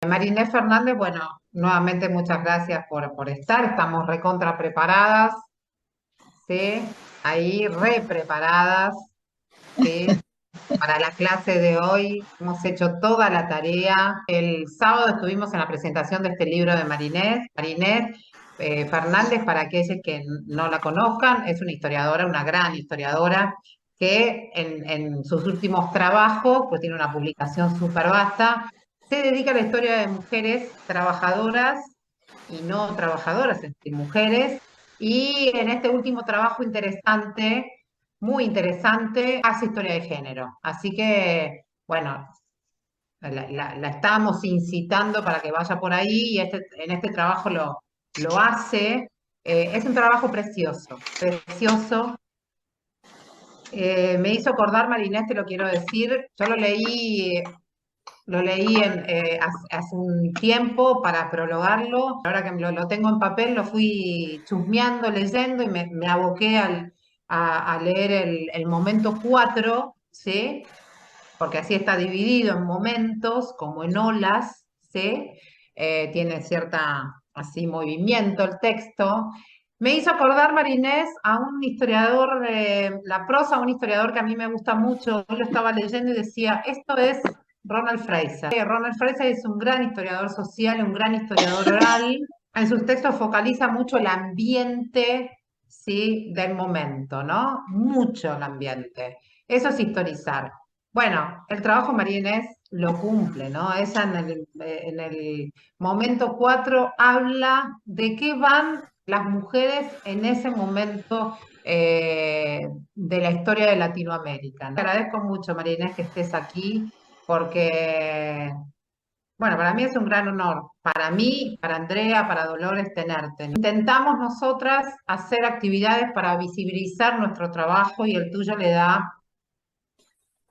Marinés Fernández, bueno, nuevamente muchas gracias por estar. Estamos recontra preparadas, ¿sí? Ahí re preparadas, ¿sí? Para la clase de hoy hemos hecho toda la tarea. El sábado estuvimos en la presentación de este libro de Marinés. Marinés Fernández, para aquellos que no la conozcan, es una historiadora, una gran historiadora, que en sus últimos trabajos, pues tiene una publicación súper vasta, se dedica a la historia de mujeres trabajadoras y no trabajadoras, es decir, mujeres. Y en este último trabajo interesante, muy interesante, hace historia de género. Así que, bueno, la estábamos incitando para que vaya por ahí y en este trabajo lo hace. Es un trabajo precioso, precioso. Me hizo acordar, Marinés, te lo quiero decir, yo lo leí hace un tiempo para prologarlo. Ahora que lo tengo en papel, lo fui chusmeando, leyendo y me aboqué a leer el momento 4, ¿sí? Porque así está dividido en momentos, como en olas, ¿sí? Tiene cierta, así, movimiento el texto. Me hizo acordar, Marinés, a un historiador, la prosa, un historiador que a mí me gusta mucho. Yo lo estaba leyendo y decía, esto es Ronald Fraser. Ronald Fraser es un gran historiador social, un gran historiador oral. En sus textos focaliza mucho el ambiente, ¿sí? Del momento, ¿no? Mucho el ambiente. Eso es historizar. Bueno, el trabajo María Inés lo cumple, ¿no? Ella en el momento 4 habla de qué van las mujeres en ese momento de la historia de Latinoamérica, ¿no? Te agradezco mucho, María Inés, que estés aquí, porque, bueno, para mí es un gran honor, para mí, para Andrea, para Dolores, tenerte. Intentamos nosotras hacer actividades para visibilizar nuestro trabajo y el tuyo le da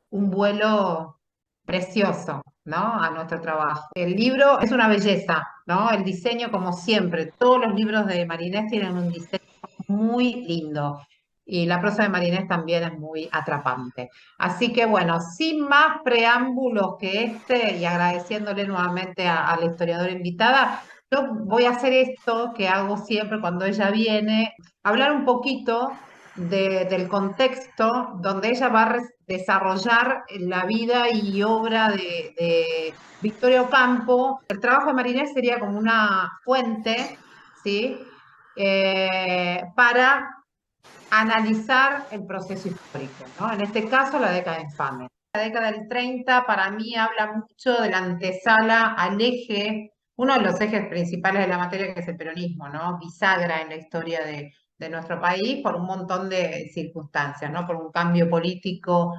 un vuelo precioso, ¿no? A nuestro trabajo. El libro es una belleza, ¿no? El diseño, como siempre, todos los libros de Marinés tienen un diseño muy lindo. Y la prosa de Marinés también es muy atrapante. Así que bueno, sin más preámbulos que este, y agradeciéndole nuevamente a la historiadora invitada, yo voy a hacer esto que hago siempre cuando ella viene, hablar un poquito del contexto donde ella va a desarrollar la vida y obra de Victoria Ocampo. El trabajo de Marinés sería como una fuente, ¿sí? Para analizar el proceso histórico, ¿no? En este caso, la década infame. La década del 30 para mí habla mucho de la antesala al eje, uno de los ejes principales de la materia que es el peronismo, ¿no? Bisagra en la historia de nuestro país por un montón de circunstancias, ¿no? Por un cambio político,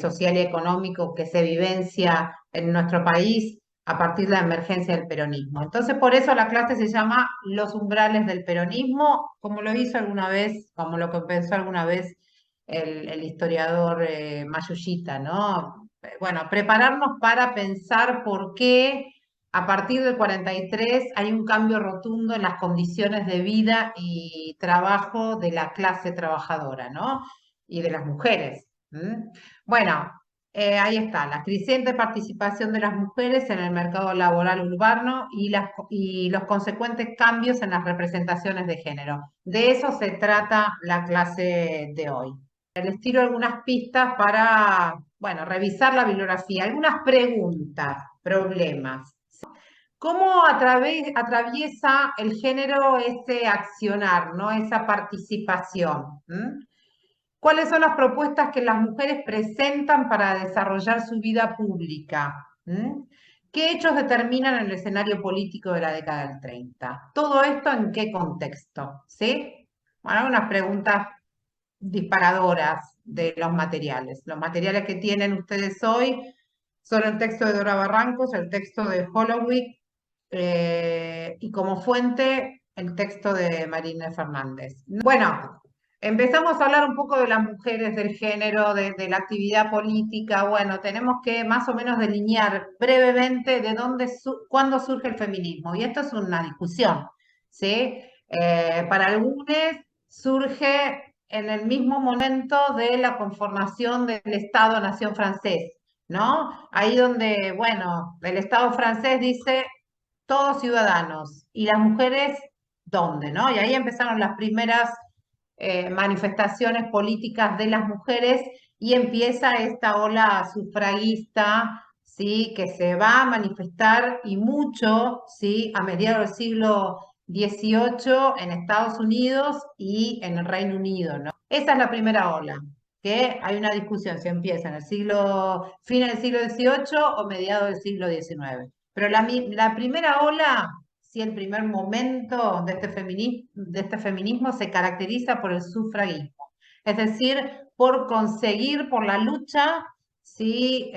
social y económico que se vivencia en nuestro país a partir de la emergencia del peronismo. Entonces, por eso la clase se llama Los umbrales del peronismo, como lo hizo alguna vez, como lo que pensó alguna vez el historiador Mayullita, ¿no? Bueno, prepararnos para pensar por qué a partir del 43 hay un cambio rotundo en las condiciones de vida y trabajo de la clase trabajadora, ¿no? Y de las mujeres. ¿M? Bueno, ahí está, la creciente participación de las mujeres en el mercado laboral urbano y los consecuentes cambios en las representaciones de género. De eso se trata la clase de hoy. Les tiro algunas pistas para, bueno, revisar la bibliografía, algunas preguntas, problemas. ¿Cómo atraviesa el género ese accionar, ¿no? Esa participación? ¿M? ¿Cuáles son las propuestas que las mujeres presentan para desarrollar su vida pública? ¿Mm? ¿Qué hechos determinan el escenario político de la década del 30? ¿Todo esto en qué contexto? ¿Sí? Bueno, unas preguntas disparadoras de los materiales. Los materiales que tienen ustedes hoy son el texto de Dora Barrancos, el texto de Holloway y como fuente el texto de Marina Fernández. Bueno, empezamos a hablar un poco de las mujeres, del género, de la actividad política. Bueno, tenemos que más o menos delinear brevemente de dónde, cuándo surge el feminismo. Y esto es una discusión, ¿sí? Para algunos surge en el mismo momento de la conformación del Estado-Nación francés, ¿no? Ahí donde, bueno, el Estado francés dice todos ciudadanos y las mujeres, ¿dónde, no? Y ahí empezaron las primeras manifestaciones políticas de las mujeres y empieza esta ola sufragista, ¿sí? Que se va a manifestar y mucho, ¿sí? A mediados del siglo XVIII en Estados Unidos y en el Reino Unido, ¿no? Esa es la primera ola, que hay una discusión si empieza en el siglo, fin del siglo XVIII o mediados del siglo XIX. Pero la primera ola, sí, el primer momento de este feminismo se caracteriza por el sufragismo, es decir, por conseguir, por la lucha, sí,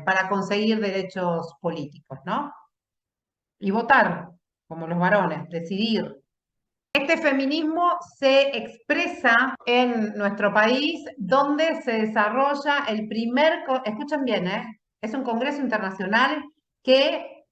para conseguir derechos políticos, ¿no? Y votar, como los varones, decidir. Este feminismo se expresa en nuestro país, donde se desarrolla el primer, escuchen bien, es un congreso internacional que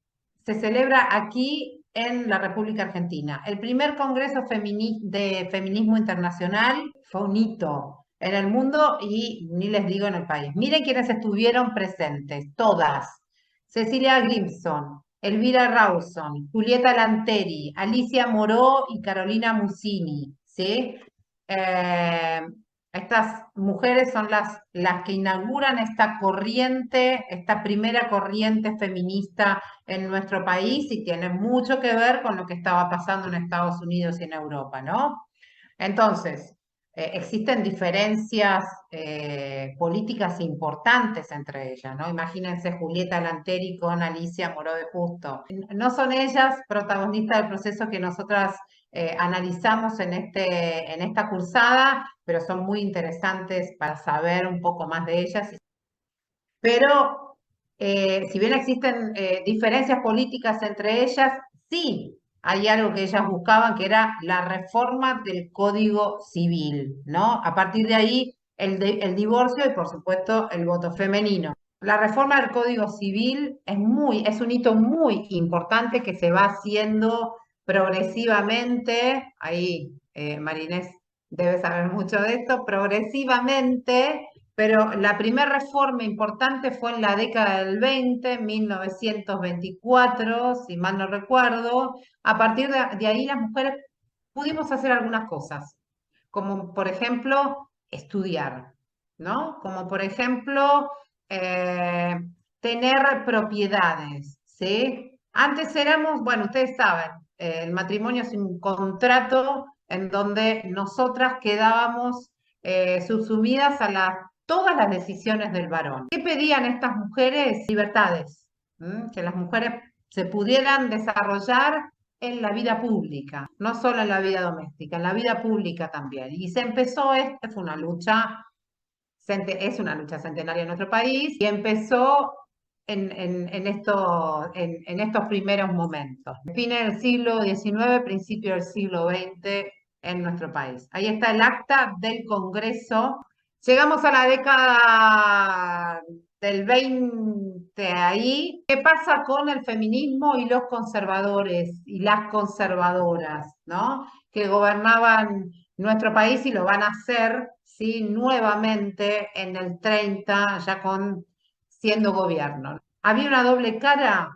se celebra aquí en la República Argentina. El primer congreso de feminismo internacional fue un hito en el mundo y ni les digo en el país. Miren quienes estuvieron presentes, todas. Cecilia Grimson, Elvira Rawson, Julieta Lanteri, Alicia Moró y Carolina Musini, ¿sí? Eh, Estas mujeres son las que inauguran esta corriente, esta primera corriente feminista en nuestro país y tiene mucho que ver con lo que estaba pasando en Estados Unidos y en Europa, ¿no? Entonces, existen diferencias políticas importantes entre ellas, ¿no? Imagínense Julieta Lanteri con Alicia Moró de Justo. No son ellas protagonistas del proceso que nosotras analizamos en esta cursada, pero son muy interesantes para saber un poco más de ellas. Pero si bien existen diferencias políticas entre ellas, sí hay algo que ellas buscaban, que era la reforma del Código Civil, ¿no? A partir de ahí, el divorcio y, por supuesto, el voto femenino. La reforma del Código Civil es un hito muy importante que se va haciendo progresivamente. Ahí, Marinés debe saber mucho de esto, progresivamente, pero la primera reforma importante fue en la década del 20, 1924, si mal no recuerdo. A partir de ahí las mujeres pudimos hacer algunas cosas, como por ejemplo estudiar, ¿no? Como por ejemplo eh, tener propiedades, ¿sí? Antes éramos, bueno, ustedes saben, el matrimonio es un contrato en donde nosotras quedábamos subsumidas a todas las decisiones del varón. ¿Qué pedían estas mujeres? Libertades, que las mujeres se pudieran desarrollar en la vida pública, no solo en la vida doméstica, en la vida pública también. Y se empezó, fue una lucha, es una lucha centenaria en nuestro país, y empezó en estos primeros momentos. Fin del siglo XIX, principio del siglo XX en nuestro país. Ahí está el acta del Congreso. Llegamos a la década del 20 ahí. ¿Qué pasa con el feminismo y los conservadores y las conservadoras, ¿no? Que gobernaban nuestro país y lo van a hacer, ¿sí? Nuevamente en el 30, ya siendo gobierno. ¿Había una doble cara?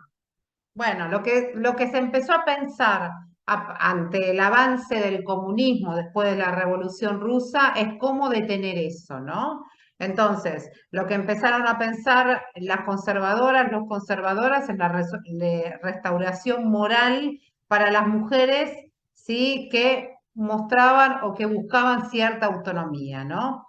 Bueno, lo que se empezó a pensar ante el avance del comunismo después de la Revolución Rusa es cómo detener eso, ¿no? Entonces, lo que empezaron a pensar las conservadoras, los conservadoras, es la restauración moral para las mujeres, ¿sí? Que mostraban o que buscaban cierta autonomía, ¿no?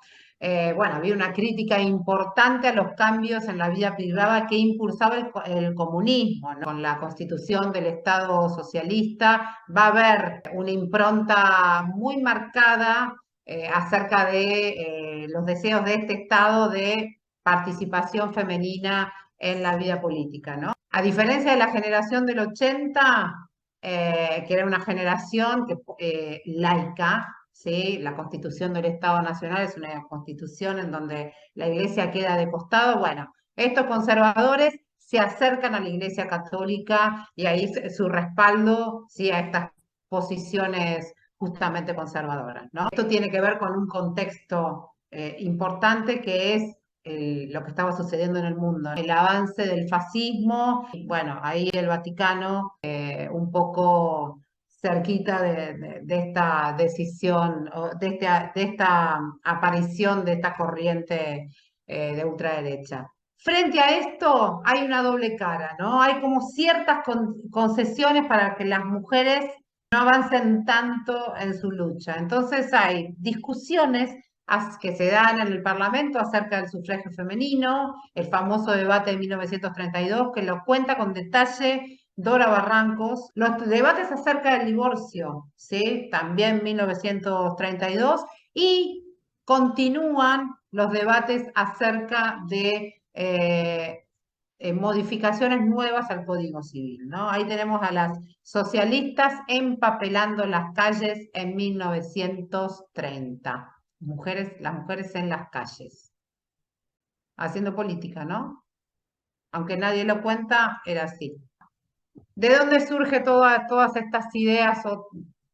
Bueno, había una crítica importante a los cambios en la vida privada que impulsaba el comunismo, ¿no? Con la constitución del Estado socialista va a haber una impronta muy marcada acerca de los deseos de este Estado de participación femenina en la vida política, ¿no? A diferencia de la generación del 80, que era una generación laica, ¿sí? La Constitución del Estado Nacional es una constitución en donde la Iglesia queda de costado. Bueno, estos conservadores se acercan a la Iglesia Católica y ahí su respaldo, ¿sí? A estas posiciones justamente conservadoras, ¿no? Esto tiene que ver con un contexto importante que es lo que estaba sucediendo en el mundo, el avance del fascismo, y bueno, ahí el Vaticano un poco cerquita de esta decisión, o de esta aparición de esta corriente de ultraderecha. Frente a esto hay una doble cara, ¿no? Hay como ciertas concesiones para que las mujeres no avancen tanto en su lucha. Entonces hay discusiones que se dan en el Parlamento acerca del sufragio femenino, el famoso debate de 1932 que lo cuenta con detalle Dora Barrancos, los debates acerca del divorcio, ¿sí? También 1932, y continúan los debates acerca de modificaciones nuevas al Código Civil, ¿no? Ahí tenemos a las socialistas empapelando las calles en 1930. Las mujeres en las calles, haciendo política, ¿no? Aunque nadie lo cuenta, era así. ¿De dónde surge todas estas ideas o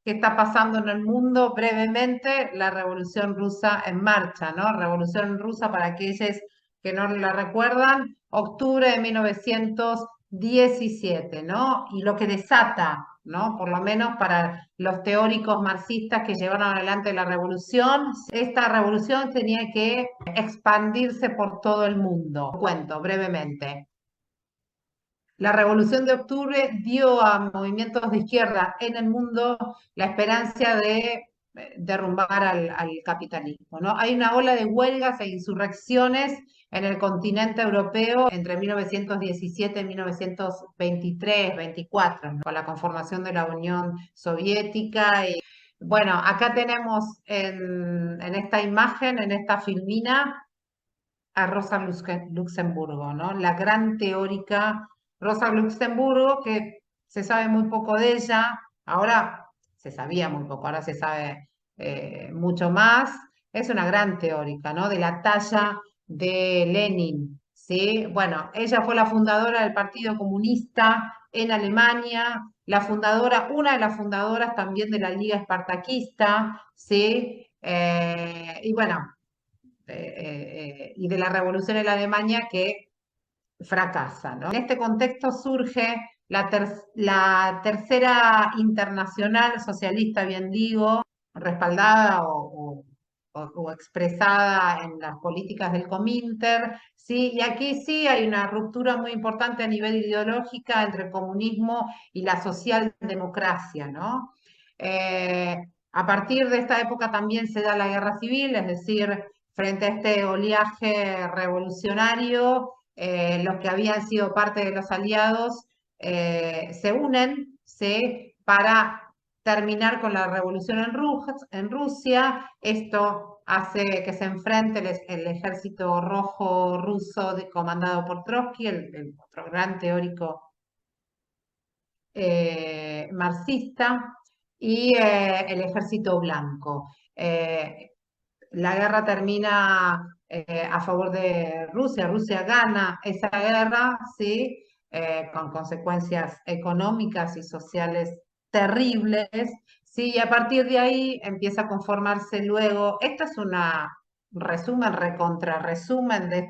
qué está pasando en el mundo? Brevemente, la Revolución Rusa en marcha, ¿no? Revolución Rusa, para aquellos que no la recuerdan, octubre de 1917, ¿no? Y lo que desata, ¿no? Por lo menos para los teóricos marxistas que llevaron adelante la revolución, esta revolución tenía que expandirse por todo el mundo. Cuento brevemente. La Revolución de Octubre dio a movimientos de izquierda en el mundo la esperanza de derrumbar al capitalismo, ¿no? Hay una ola de huelgas e insurrecciones en el continente europeo entre 1917 y 1923-24, ¿no? Con la conformación de la Unión Soviética. Y, bueno, acá tenemos en esta imagen, en esta filmina, a Rosa Luxemburgo, ¿no? La gran teórica Rosa Luxemburgo, que se sabe muy poco de ella, ahora se sabía muy poco, ahora se sabe mucho más. Es una gran teórica, ¿no? De la talla de Lenin, ¿sí? Bueno, ella fue la fundadora del Partido Comunista en Alemania, una de las fundadoras también de la Liga Espartaquista, ¿sí? Y bueno, y de la revolución en la Alemania que fracasa, ¿no? En este contexto surge la tercera internacional socialista, bien digo, respaldada o expresada en las políticas del Cominter, ¿sí? Y aquí sí hay una ruptura muy importante a nivel ideológica entre el comunismo y la socialdemocracia, ¿no? A partir de esta época también se da la guerra civil, es decir, frente a este oleaje revolucionario, los que habían sido parte de los aliados se unen, ¿sí? Para terminar con la revolución en Rusia. Esto hace que se enfrente el ejército rojo ruso comandado por Trotsky, el otro gran teórico marxista, y el ejército blanco. La guerra termina a favor de Rusia. Rusia gana esa guerra, ¿sí? Con consecuencias económicas y sociales terribles, ¿sí? Y a partir de ahí empieza a conformarse luego. Esto es una resumen, recontra resumen de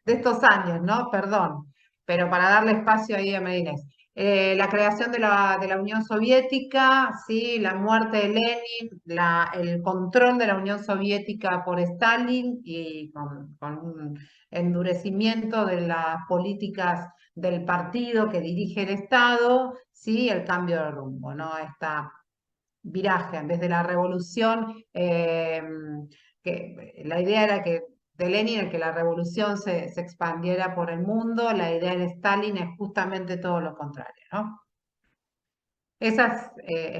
estos años, ¿no? Perdón, pero para darle espacio ahí a Medina. La creación de la Unión Soviética, ¿sí? La muerte de Lenin, el control de la Unión Soviética por Stalin y con un endurecimiento de las políticas del partido que dirige el Estado, ¿sí? El cambio de rumbo, ¿no? Esta viraje, en vez de la revolución, que la idea era que de Lenin el que la revolución se expandiera por el mundo, la idea de Stalin es justamente todo lo contrario, ¿no?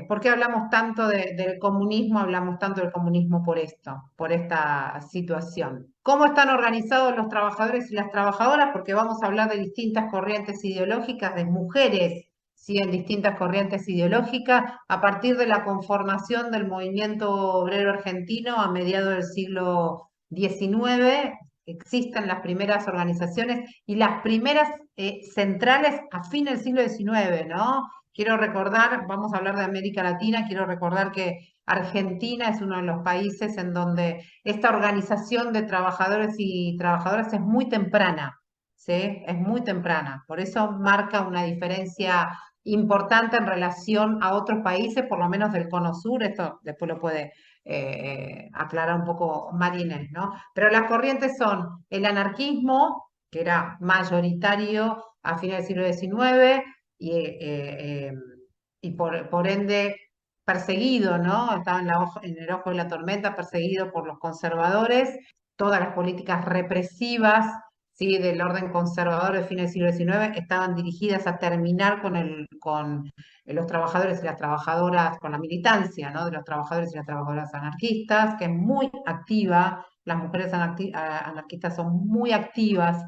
¿Por qué hablamos tanto del comunismo? Hablamos tanto del comunismo por esto, por esta situación. ¿Cómo están organizados los trabajadores y las trabajadoras? Porque vamos a hablar de distintas corrientes ideológicas, de mujeres, ¿sí? En distintas corrientes ideológicas, a partir de la conformación del movimiento obrero argentino a mediados del siglo XIX. Existen las primeras organizaciones y las primeras centrales a fin del siglo XIX, ¿no? Quiero recordar, vamos a hablar de América Latina, quiero recordar que Argentina es uno de los países en donde esta organización de trabajadores y trabajadoras es muy temprana, ¿sí? Es muy temprana. Por eso marca una diferencia importante en relación a otros países, por lo menos del Cono Sur. Esto después lo puede aclarar un poco Marinés, ¿no? Pero las corrientes son el anarquismo, que era mayoritario a fines del siglo XIX y, por ende perseguido, ¿no? Estaba en el ojo de la tormenta, perseguido por los conservadores, todas las políticas represivas, ¿sí? Del orden conservador de fines del siglo XIX estaban dirigidas a terminar con los trabajadores y las trabajadoras, con la militancia, ¿no? De los trabajadores y las trabajadoras anarquistas, que es muy activa. Las mujeres anarquistas son muy activas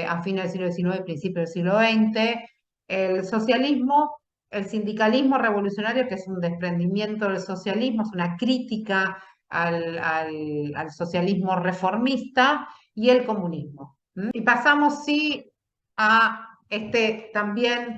a fines del siglo XIX y principios del siglo XX. El socialismo, el sindicalismo revolucionario, que es un desprendimiento del socialismo, es una crítica al socialismo reformista, y el comunismo. ¿Mm? Y pasamos, sí, a este también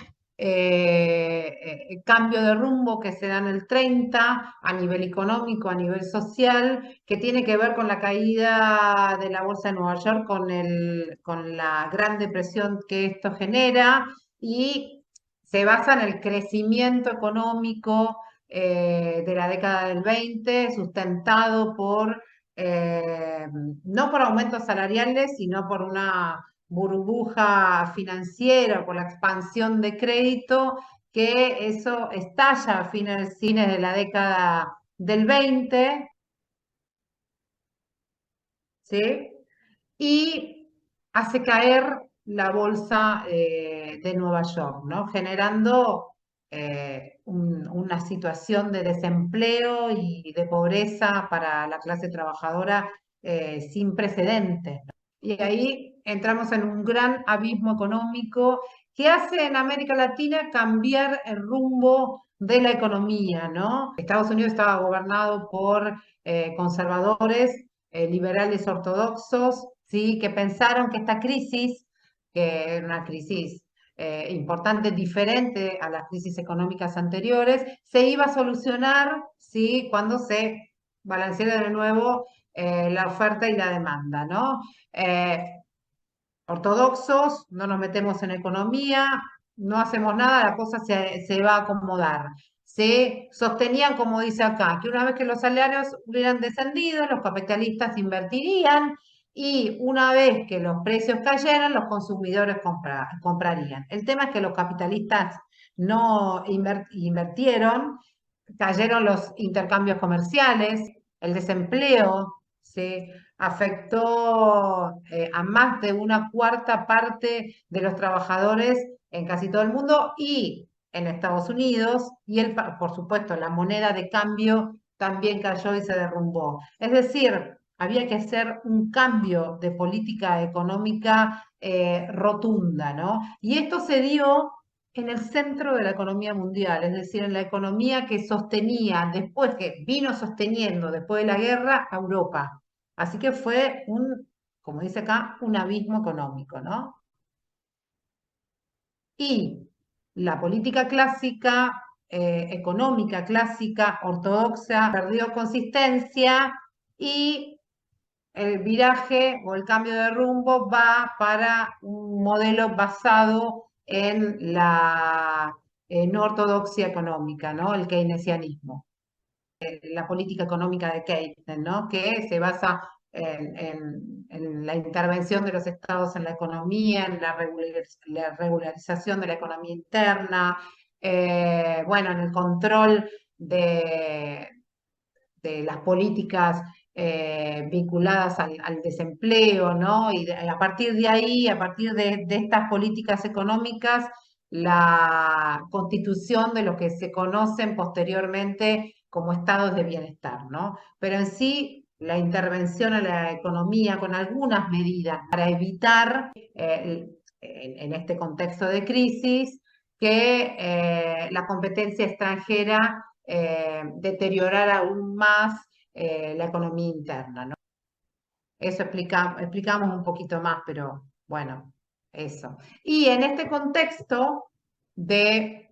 cambio de rumbo que se da en el 30 a nivel económico, a nivel social, que tiene que ver con la caída de la bolsa de Nueva York, con la gran depresión que esto genera, y se basa en el crecimiento económico de la década del 20, sustentado eh, no por aumentos salariales, sino por una burbuja financiera, por la expansión de crédito, que eso estalla a fines de la década del 20, ¿sí? Y hace caer la bolsa de Nueva York, ¿no? Generando una situación de desempleo y de pobreza para la clase trabajadora sin precedentes, ¿no? Y ahí entramos en un gran abismo económico que hace en América Latina cambiar el rumbo de la economía, ¿no? Estados Unidos estaba gobernado por conservadores, liberales ortodoxos, ¿sí? Que pensaron que esta crisis, que era una crisis importante, diferente a las crisis económicas anteriores, se iba a solucionar, ¿sí? Cuando se balanceara de nuevo la oferta y la demanda, ¿no? Ortodoxos, no nos metemos en economía, no hacemos nada, la cosa se va a acomodar. Se sostenían, como dice acá, que una vez que los salarios hubieran descendido, los capitalistas invertirían, y una vez que los precios cayeran, los consumidores comprarían. El tema es que los capitalistas no invirtieron, cayeron los intercambios comerciales, el desempleo se afectó a más de una cuarta parte de los trabajadores en casi todo el mundo y en Estados Unidos, y por supuesto la moneda de cambio también cayó y se derrumbó. Es decir, había que hacer un cambio de política económica rotunda, ¿no? Y esto se dio en el centro de la economía mundial, es decir, en la economía que sostenía, después que vino sosteniendo después de la guerra, a Europa. Así que fue como dice acá, un abismo económico, ¿no? Y la política clásica, económica clásica, ortodoxa, perdió consistencia, y el viraje o el cambio de rumbo va para un modelo basado en la no ortodoxia económica, ¿no? El keynesianismo, la política económica de Keynes, ¿no? Que se basa en la intervención de los estados en la economía, en la regularización de la economía interna, bueno, en el control de, de las políticas vinculadas al desempleo, ¿no? Y a partir de ahí, a partir de estas políticas económicas, la constitución de lo que se conocen posteriormente como estados de bienestar, ¿no? Pero en sí, la intervención a la economía con algunas medidas para evitar, en este contexto de crisis, que la competencia extranjera deteriorar aún más la economía interna, ¿no? Eso explicamos un poquito más, pero bueno, eso. Y en este contexto de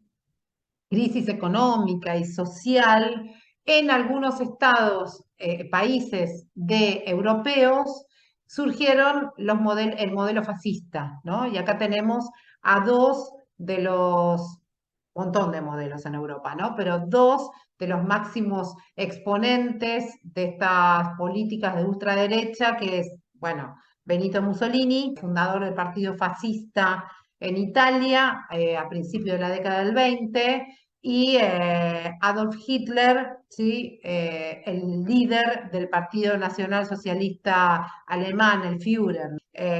crisis económica y social, En algunos estados, países europeos, surgieron el modelo fascista, ¿no? Y acá tenemos a dos de los, montón de modelos en Europa, ¿no? Pero dos de los máximos exponentes de estas políticas de ultraderecha, que es, bueno, Benito Mussolini, fundador del partido fascista en Italia, a principios de la década del 20, y Adolf Hitler, ¿sí? El líder del Partido Nacional Socialista Alemán, el Führer.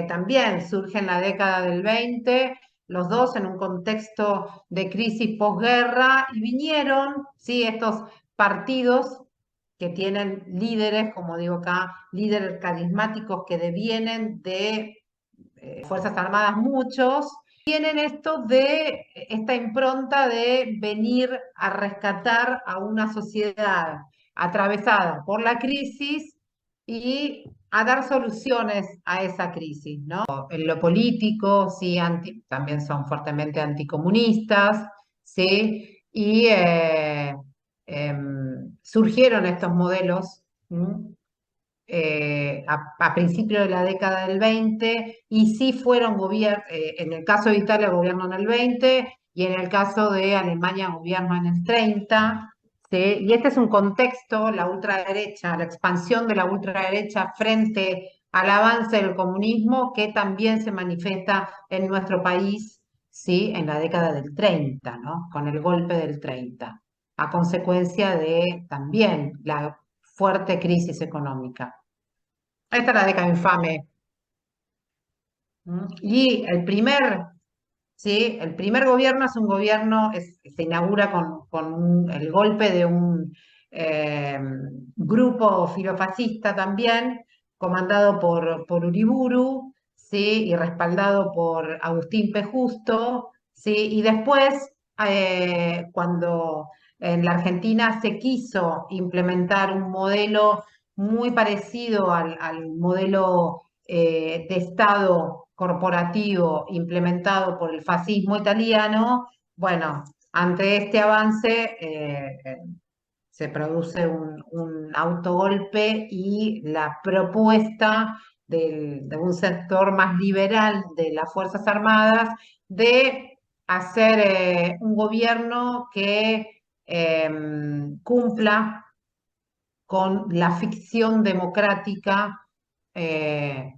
También surge en la década del 20, los dos en un contexto de crisis posguerra, y vinieron, ¿sí? Estos partidos que tienen líderes, como digo acá, líderes carismáticos que devienen de Fuerzas Armadas, muchos, tienen esta impronta de venir a rescatar a una sociedad atravesada por la crisis y a dar soluciones a esa crisis, ¿no? En lo político, sí, también son fuertemente anticomunistas, ¿sí? Y surgieron estos modelos. A principios de la década del 20, y sí fueron en el caso de Italia gobierno en el 20 y en el caso de Alemania gobierno en el 30. ¿Sí? Y este es un contexto, la ultraderecha, la expansión de la ultraderecha frente al avance del comunismo, que también se manifiesta en nuestro país, ¿sí? En la década del 30, ¿no? Con el golpe del 30, a consecuencia de también la fuerte crisis económica. Esta es la década infame. Y ¿sí? El primer gobierno es un gobierno, se inaugura con el golpe de un eh, grupo filofascista también, comandado por Uriburu, ¿sí? Y respaldado por Agustín P. Justo, ¿sí? Y después, cuando en la Argentina se quiso implementar un modelo muy parecido al modelo de Estado corporativo implementado por el fascismo italiano, bueno, ante este avance se produce un autogolpe, y la propuesta de un sector más liberal de las Fuerzas Armadas de hacer un gobierno que cumpla con la ficción democrática, eh,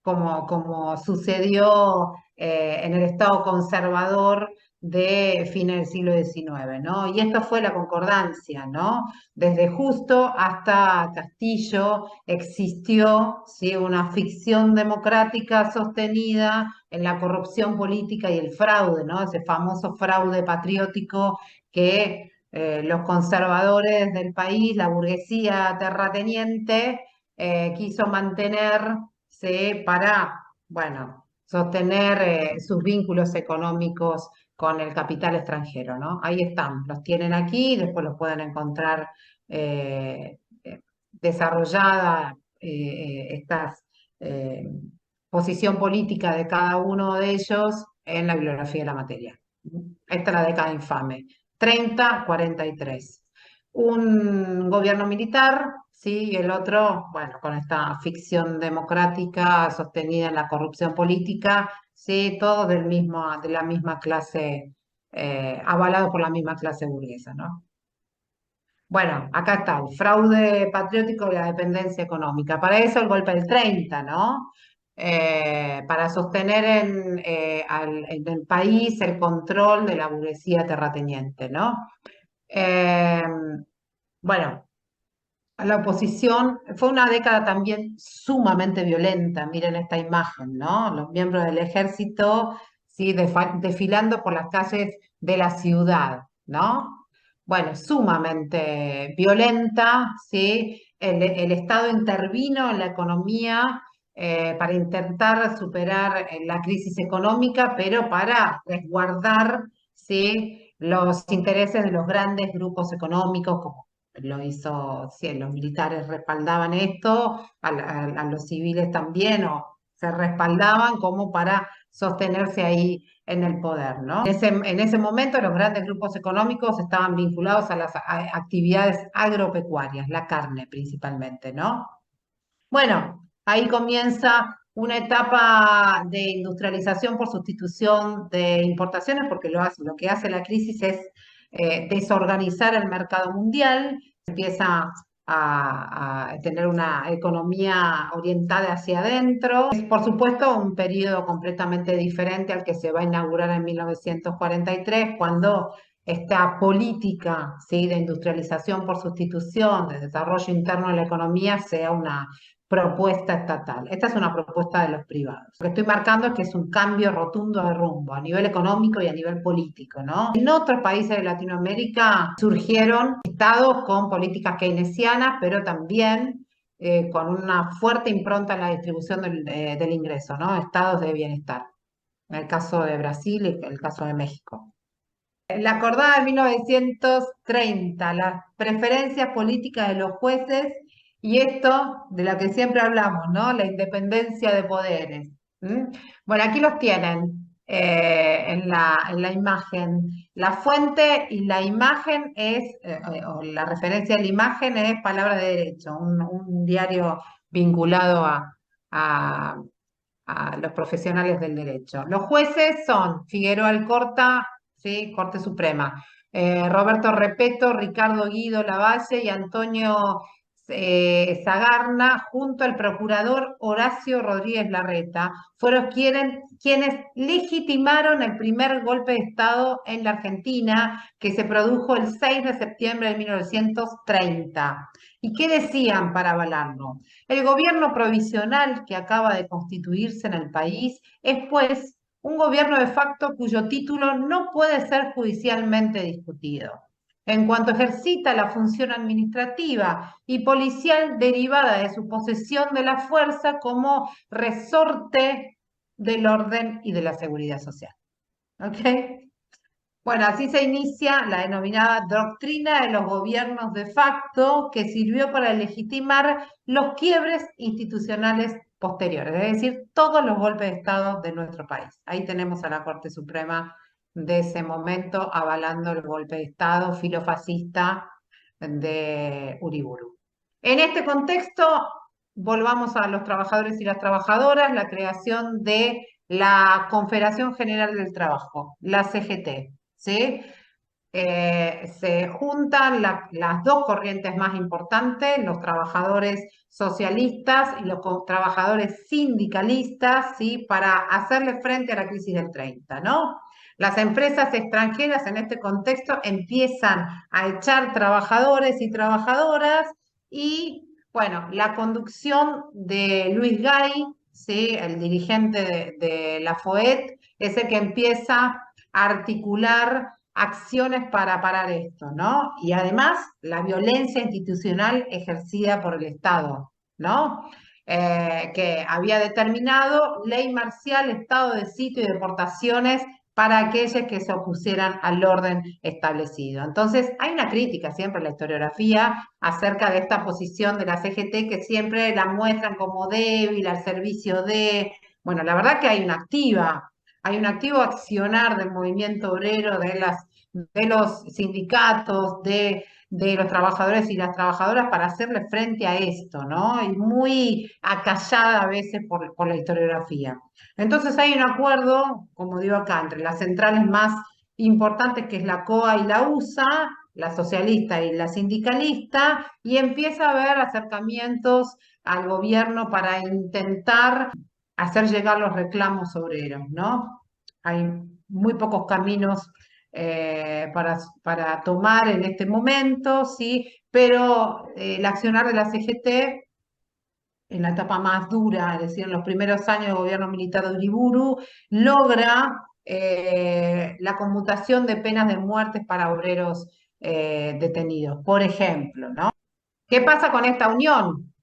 como sucedió en el Estado conservador de fines del siglo XIX, ¿no? Y esto fue la concordancia, ¿no? Desde Justo hasta Castillo existió, ¿sí? Una ficción democrática sostenida en la corrupción política y el fraude, ¿no? Ese famoso fraude patriótico que los conservadores del país, la burguesía terrateniente, quiso mantener, ¿sí? Para, bueno, sostener sus vínculos económicos con el capital extranjero, ¿no? Ahí están, los tienen aquí, después los pueden encontrar desarrollada esta eh, posición política de cada uno de ellos en la bibliografía de la materia. Esta es la década infame, 30-43. Un gobierno militar, ¿sí? Y el otro, bueno, con esta ficción democrática sostenida en la corrupción política, ¿sí? Todos de la misma clase, avalados por la misma clase burguesa, ¿no? Bueno, acá está, el fraude patriótico y la dependencia económica. Para eso el golpe del 30, ¿no? Para sostener en el país el control de la burguesía terrateniente, ¿no? Eh, bueno, la oposición fue una década también sumamente violenta. Miren esta imagen, ¿no? Los miembros del ejército, ¿sí? Desfilando por las calles de la ciudad, ¿no? Bueno, sumamente violenta, ¿sí? El Estado intervino en la economía para intentar superar la crisis económica, pero para resguardar, ¿sí? Los intereses de los grandes grupos económicos, como lo hizo, sí, los militares respaldaban esto, a los civiles también, o se respaldaban como para sostenerse ahí en el poder, ¿no? En ese momento los grandes grupos económicos estaban vinculados a las actividades agropecuarias, la carne principalmente, ¿no? Bueno, ahí comienza una etapa de industrialización por sustitución de importaciones, porque lo que hace la crisis es desorganizar el mercado mundial, empieza a tener una economía orientada hacia adentro. Es, por supuesto, un periodo completamente diferente al que se va a inaugurar en 1943, cuando esta política, ¿sí?, de industrialización por sustitución, de desarrollo interno de la economía, sea una propuesta estatal. Esta es una propuesta de los privados. Lo que estoy marcando es que es un cambio rotundo de rumbo a nivel económico y a nivel político, ¿no? En otros países de Latinoamérica surgieron estados con políticas keynesianas, pero también con una fuerte impronta en la distribución del ingreso, ¿no? Estados de bienestar. En el caso de Brasil y el caso de México. La acordada de 1930, las preferencias políticas de los jueces y esto de lo que siempre hablamos, ¿no? La independencia de poderes. ¿Mm? Bueno, aquí los tienen en la imagen. La fuente y la imagen o la referencia de la imagen es Palabra de Derecho, un diario vinculado a, a los profesionales del derecho. Los jueces son Figueroa Alcorta, ¿sí?, Corte Suprema, Roberto Repeto, Ricardo Guido Lavalle y Antonio Sagarna, junto al procurador Horacio Rodríguez Larreta, fueron quienes legitimaron el primer golpe de Estado en la Argentina, que se produjo el 6 de septiembre de 1930. ¿Y qué decían para avalarlo? El gobierno provisional que acaba de constituirse en el país es, pues, un gobierno de facto cuyo título no puede ser judicialmente discutido. En cuanto ejercita la función administrativa y policial derivada de su posesión de la fuerza como resorte del orden y de la seguridad social. ¿Ok? Bueno, así se inicia la denominada doctrina de los gobiernos de facto, que sirvió para legitimar los quiebres institucionales posteriores, es decir, todos los golpes de Estado de nuestro país. Ahí tenemos a la Corte Suprema de ese momento avalando el golpe de Estado filofascista de Uriburu. En este contexto, volvamos a los trabajadores y las trabajadoras, la creación de la Confederación General del Trabajo, la CGT. ¿Sí? Se juntan las dos corrientes más importantes, los trabajadores socialistas y los trabajadores sindicalistas, ¿sí?, para hacerle frente a la crisis del 30, ¿no? Las empresas extranjeras en este contexto empiezan a echar trabajadores y trabajadoras y, bueno, la conducción de Luis Gay, ¿sí?, el dirigente de la FOET, es el que empieza a articular acciones para parar esto, ¿no? Y además la violencia institucional ejercida por el Estado, ¿no? Que había determinado ley marcial, estado de sitio y deportaciones para aquellos que se opusieran al orden establecido. Entonces, hay una crítica siempre en la historiografía acerca de esta posición de la CGT, que siempre la muestran como débil al servicio de... Bueno, la verdad que hay un activo accionar del movimiento obrero, de los sindicatos, de los trabajadores y las trabajadoras para hacerle frente a esto, ¿no? Y muy acallada a veces por la historiografía. Entonces hay un acuerdo, como digo acá, entre las centrales más importantes, que es la COA y la USA, la socialista y la sindicalista, y empieza a haber acercamientos al gobierno para intentar hacer llegar los reclamos obreros, ¿no? Hay muy pocos caminos para tomar en este momento, ¿sí? Pero el accionar de la CGT en la etapa más dura, es decir, en los primeros años del gobierno militar de Uriburu, logra la conmutación de penas de muerte para obreros detenidos, por ejemplo, ¿no? ¿Qué pasa con esta unión?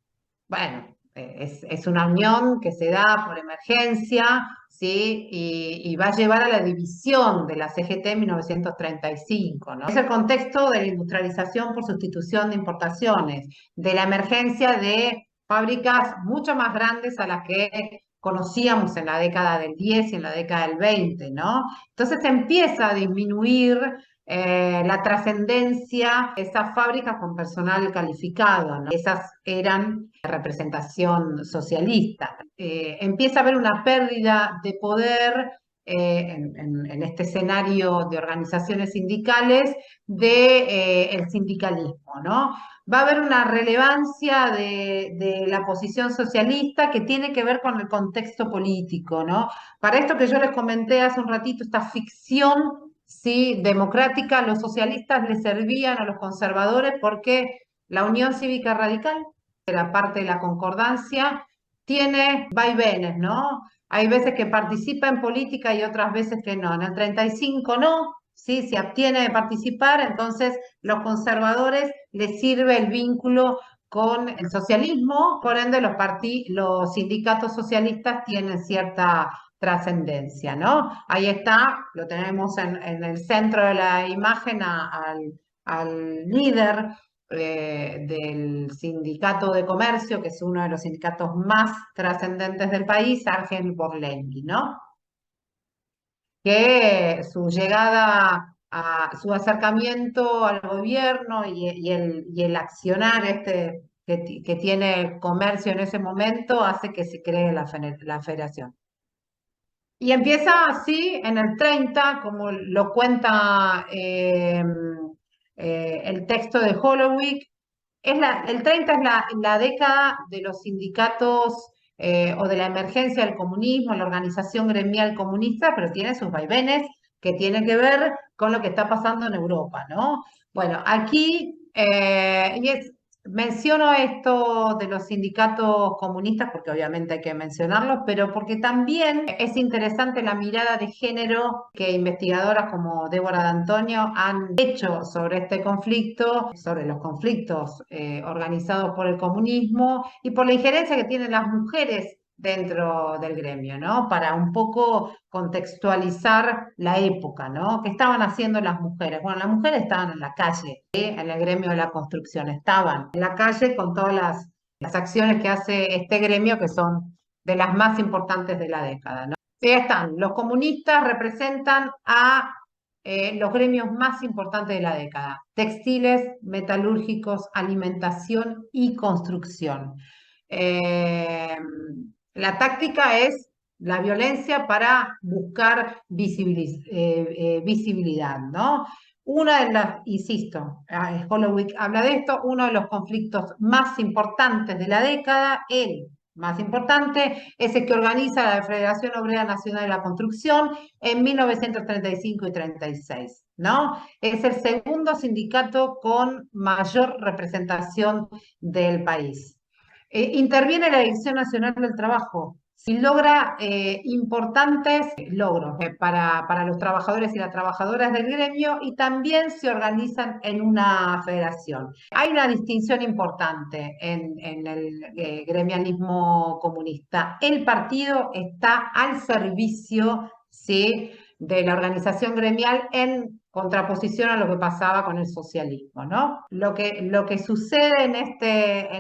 Bueno, es una unión que se da por emergencia, ¿sí? Y va a llevar a la división de la CGT en 1935, ¿no? Es el contexto de la industrialización por sustitución de importaciones, de la emergencia de fábricas mucho más grandes a las que conocíamos en la década del 10 y en la década del 20, ¿no? Entonces empieza a disminuir la trascendencia de esas fábricas con personal calificado, ¿no? Esas eran representación socialista. Empieza a haber una pérdida de poder en este escenario de organizaciones sindicales de el sindicalismo, ¿no? Va a haber una relevancia de la posición socialista que tiene que ver con el contexto político, ¿no? Para esto que yo les comenté hace un ratito, esta ficción, ¿sí?, democrática, a los socialistas les servían a los conservadores porque la Unión Cívica Radical, que era parte de la concordancia, tiene vaivenes, ¿no? Hay veces que participa en política y otras veces que no. En el 35 no, ¿sí? Se abstiene de participar, entonces los conservadores les sirve el vínculo con el socialismo, por ende los sindicatos socialistas tienen cierta trascendencia, ¿no? Ahí está, lo tenemos en el centro de la imagen al líder del sindicato de comercio, que es uno de los sindicatos más trascendentes del país, Ángel Borlenghi, ¿no? Que su llegada, su acercamiento al gobierno y el accionar que tiene el comercio en ese momento hace que se cree la federación. Y empieza así en el 30, como lo cuenta el texto de Holloway. El 30 es la década de los sindicatos o de la emergencia del comunismo, la organización gremial comunista, pero tiene sus vaivenes que tienen que ver con lo que está pasando en Europa, ¿no? Bueno, aquí, menciono esto de los sindicatos comunistas porque obviamente hay que mencionarlos, pero porque también es interesante la mirada de género que investigadoras como Débora D'Antonio han hecho sobre este conflicto, sobre los conflictos organizados por el comunismo y por la injerencia que tienen las mujeres dentro del gremio, ¿no? Para un poco contextualizar la época, ¿no? ¿Qué estaban haciendo las mujeres? Bueno, las mujeres estaban en la calle, ¿sí? En el gremio de la construcción, estaban en la calle con todas las acciones que hace este gremio, que son de las más importantes de la década, ¿no? Sí, están, los comunistas representan a los gremios más importantes de la década: textiles, metalúrgicos, alimentación y construcción. Eh, la táctica es la violencia para buscar visibilidad, ¿no? Una de las, insisto, Holloway habla de esto, uno de los conflictos más importantes de la década, el más importante, es el que organiza la Federación Obrera Nacional de la Construcción en 1935 y 36, ¿no? Es el segundo sindicato con mayor representación del país. Interviene la Dirección Nacional del Trabajo y logra importantes logros para los trabajadores y las trabajadoras del gremio, y también se organizan en una federación. Hay una distinción importante en el gremialismo comunista. El partido está al servicio, ¿sí?, de la organización gremial en contraposición a lo que pasaba con el socialismo, ¿no? Lo que sucede en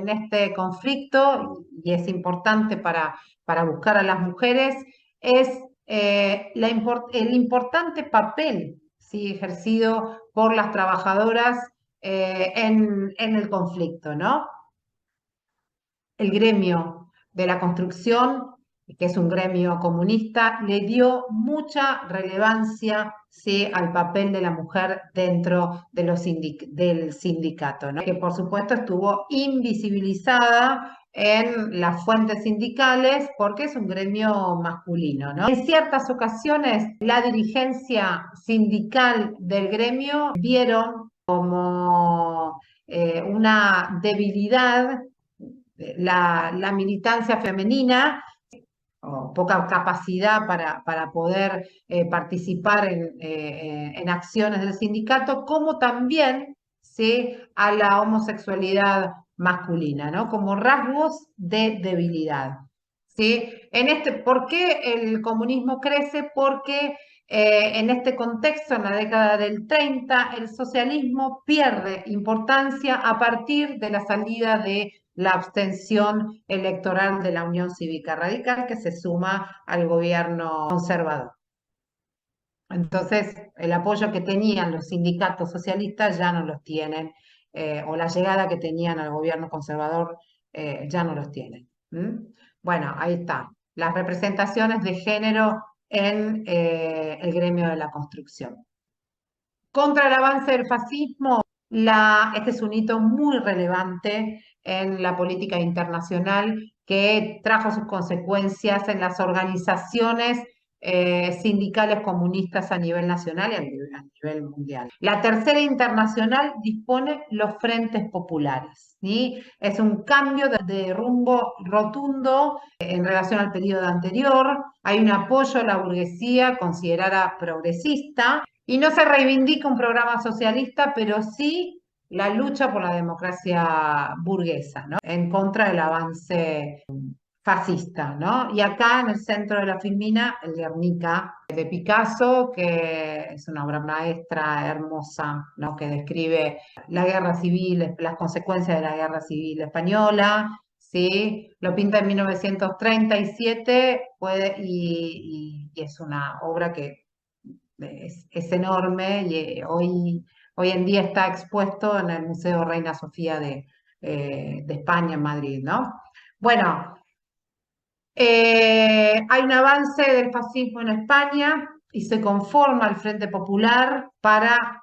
este conflicto, y es importante para buscar a las mujeres, es el importante papel, ¿sí?, ejercido por las trabajadoras en el conflicto, ¿no? El gremio de la construcción, que es un gremio comunista, le dio mucha relevancia, ¿sí?, al papel de la mujer dentro de del sindicato, ¿no? Que por supuesto estuvo invisibilizada en las fuentes sindicales porque es un gremio masculino, ¿no? En ciertas ocasiones la dirigencia sindical del gremio vieron como una debilidad la militancia femenina, o poca capacidad para poder participar en acciones del sindicato, como también, ¿sí?, a la homosexualidad masculina, ¿no?, como rasgos de debilidad, ¿sí? ¿Por qué el comunismo crece? Porque en este contexto, en la década del 30, el socialismo pierde importancia a partir de la salida de la abstención electoral de la Unión Cívica Radical, que se suma al gobierno conservador. Entonces, el apoyo que tenían los sindicatos socialistas ya no los tienen, o la llegada que tenían al gobierno conservador ya no los tienen. ¿Mm? Bueno, ahí está. Las representaciones de género en el gremio de la construcción. Contra el avance del fascismo, este es un hito muy relevante en la política internacional que trajo sus consecuencias en las organizaciones sindicales comunistas a nivel nacional y a nivel mundial. La Tercera Internacional dispone los frentes populares, ¿sí? Es un cambio de rumbo rotundo en relación al periodo anterior. Hay un apoyo a la burguesía considerada progresista y no se reivindica un programa socialista, pero sí la lucha por la democracia burguesa, ¿no? En contra del avance fascista, ¿no? Y acá en el centro de la filmina, el Guernica de Picasso, que es una obra maestra hermosa, ¿no? Que describe la guerra civil, las consecuencias de la guerra civil española, ¿sí? Lo pinta en 1937 y es una obra que es enorme y hoy en día está expuesto en el Museo Reina Sofía de España, en Madrid, ¿no? Bueno, hay un avance del fascismo en España y se conforma el Frente Popular para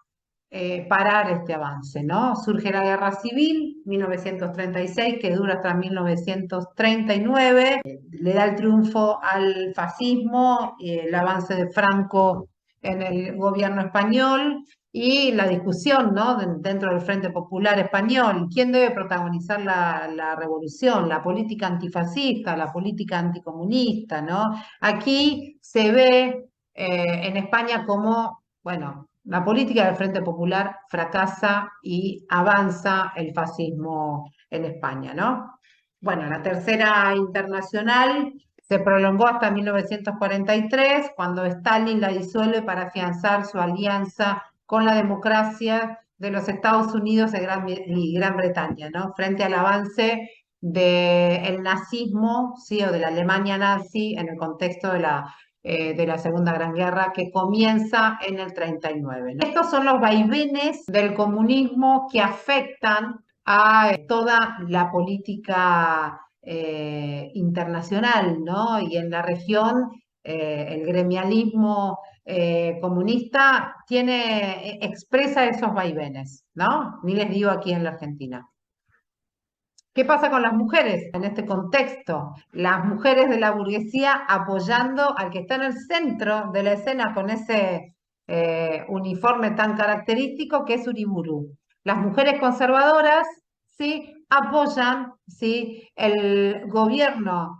parar este avance, ¿no? Surge la Guerra Civil, 1936, que dura hasta 1939, le da el triunfo al fascismo, el avance de Franco en el gobierno español y la discusión, ¿no? Dentro del Frente Popular Español, ¿quién debe protagonizar la revolución? ¿La política antifascista, la política anticomunista, ¿no? Aquí se ve en España como, bueno, la política del Frente Popular fracasa y avanza el fascismo en España, ¿no? Bueno, la Tercera Internacional se prolongó hasta 1943, cuando Stalin la disuelve para afianzar su alianza con la democracia de los Estados Unidos y Gran Bretaña, ¿no? Frente al avance del nazismo, ¿sí? O de la Alemania nazi en el contexto de la Segunda Gran Guerra que comienza en el 39, ¿no? Estos son los vaivenes del comunismo que afectan a toda la política internacional, ¿no? Y en la región, el gremialismo comunista expresa esos vaivenes, ¿no? Ni les digo aquí en la Argentina. ¿Qué pasa con las mujeres en este contexto? Las mujeres de la burguesía apoyando al que está en el centro de la escena con ese uniforme tan característico que es Uriburu. Las mujeres conservadoras, ¿sí? Apoyan, ¿sí? El gobierno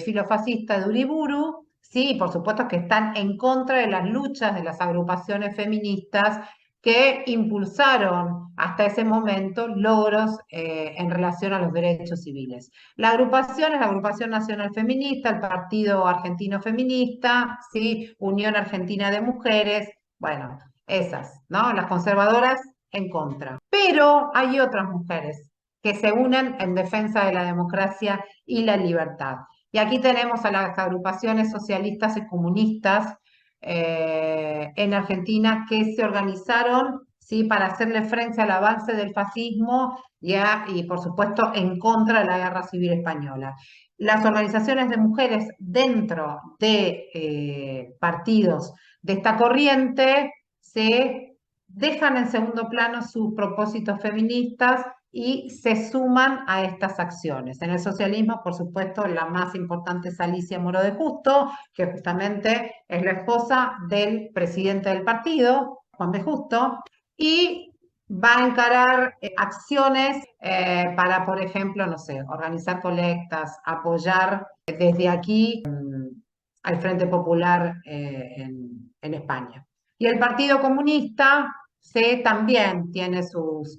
filofascista de Uriburu, ¿sí? Y por supuesto que están en contra de las luchas de las agrupaciones feministas que impulsaron hasta ese momento logros en relación a los derechos civiles. La agrupación es la Agrupación Nacional Feminista, el Partido Argentino Feminista, ¿sí? Unión Argentina de Mujeres, bueno, esas, ¿no? Las conservadoras en contra. Pero hay otras mujeres que se unen en defensa de la democracia y la libertad. Y aquí tenemos a las agrupaciones socialistas y comunistas en Argentina que se organizaron, ¿sí? Para hacerle frente al avance del fascismo y, por supuesto, en contra de la Guerra Civil Española. Las organizaciones de mujeres dentro de partidos de esta corriente se dejan en segundo plano sus propósitos feministas y se suman a estas acciones. En el socialismo, por supuesto, la más importante es Alicia Moro de Justo, que justamente es la esposa del presidente del partido, Juan de Justo, y va a encarar acciones para, por ejemplo, no sé, organizar colectas, apoyar desde aquí al Frente Popular en España. Y el Partido Comunista también tiene sus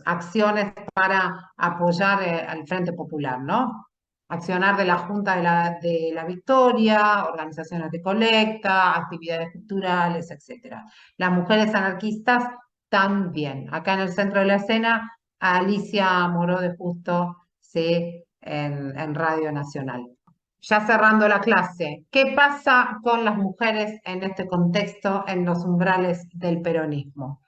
acciones para apoyar al Frente Popular, ¿no? Accionar de la Junta de la Victoria, organizaciones de colecta, actividades culturales, etc. Las mujeres anarquistas también. Acá en el centro de la escena a Alicia Moró de Justo, sí, en Radio Nacional. Ya cerrando la clase, ¿qué pasa con las mujeres en este contexto, en los umbrales del peronismo?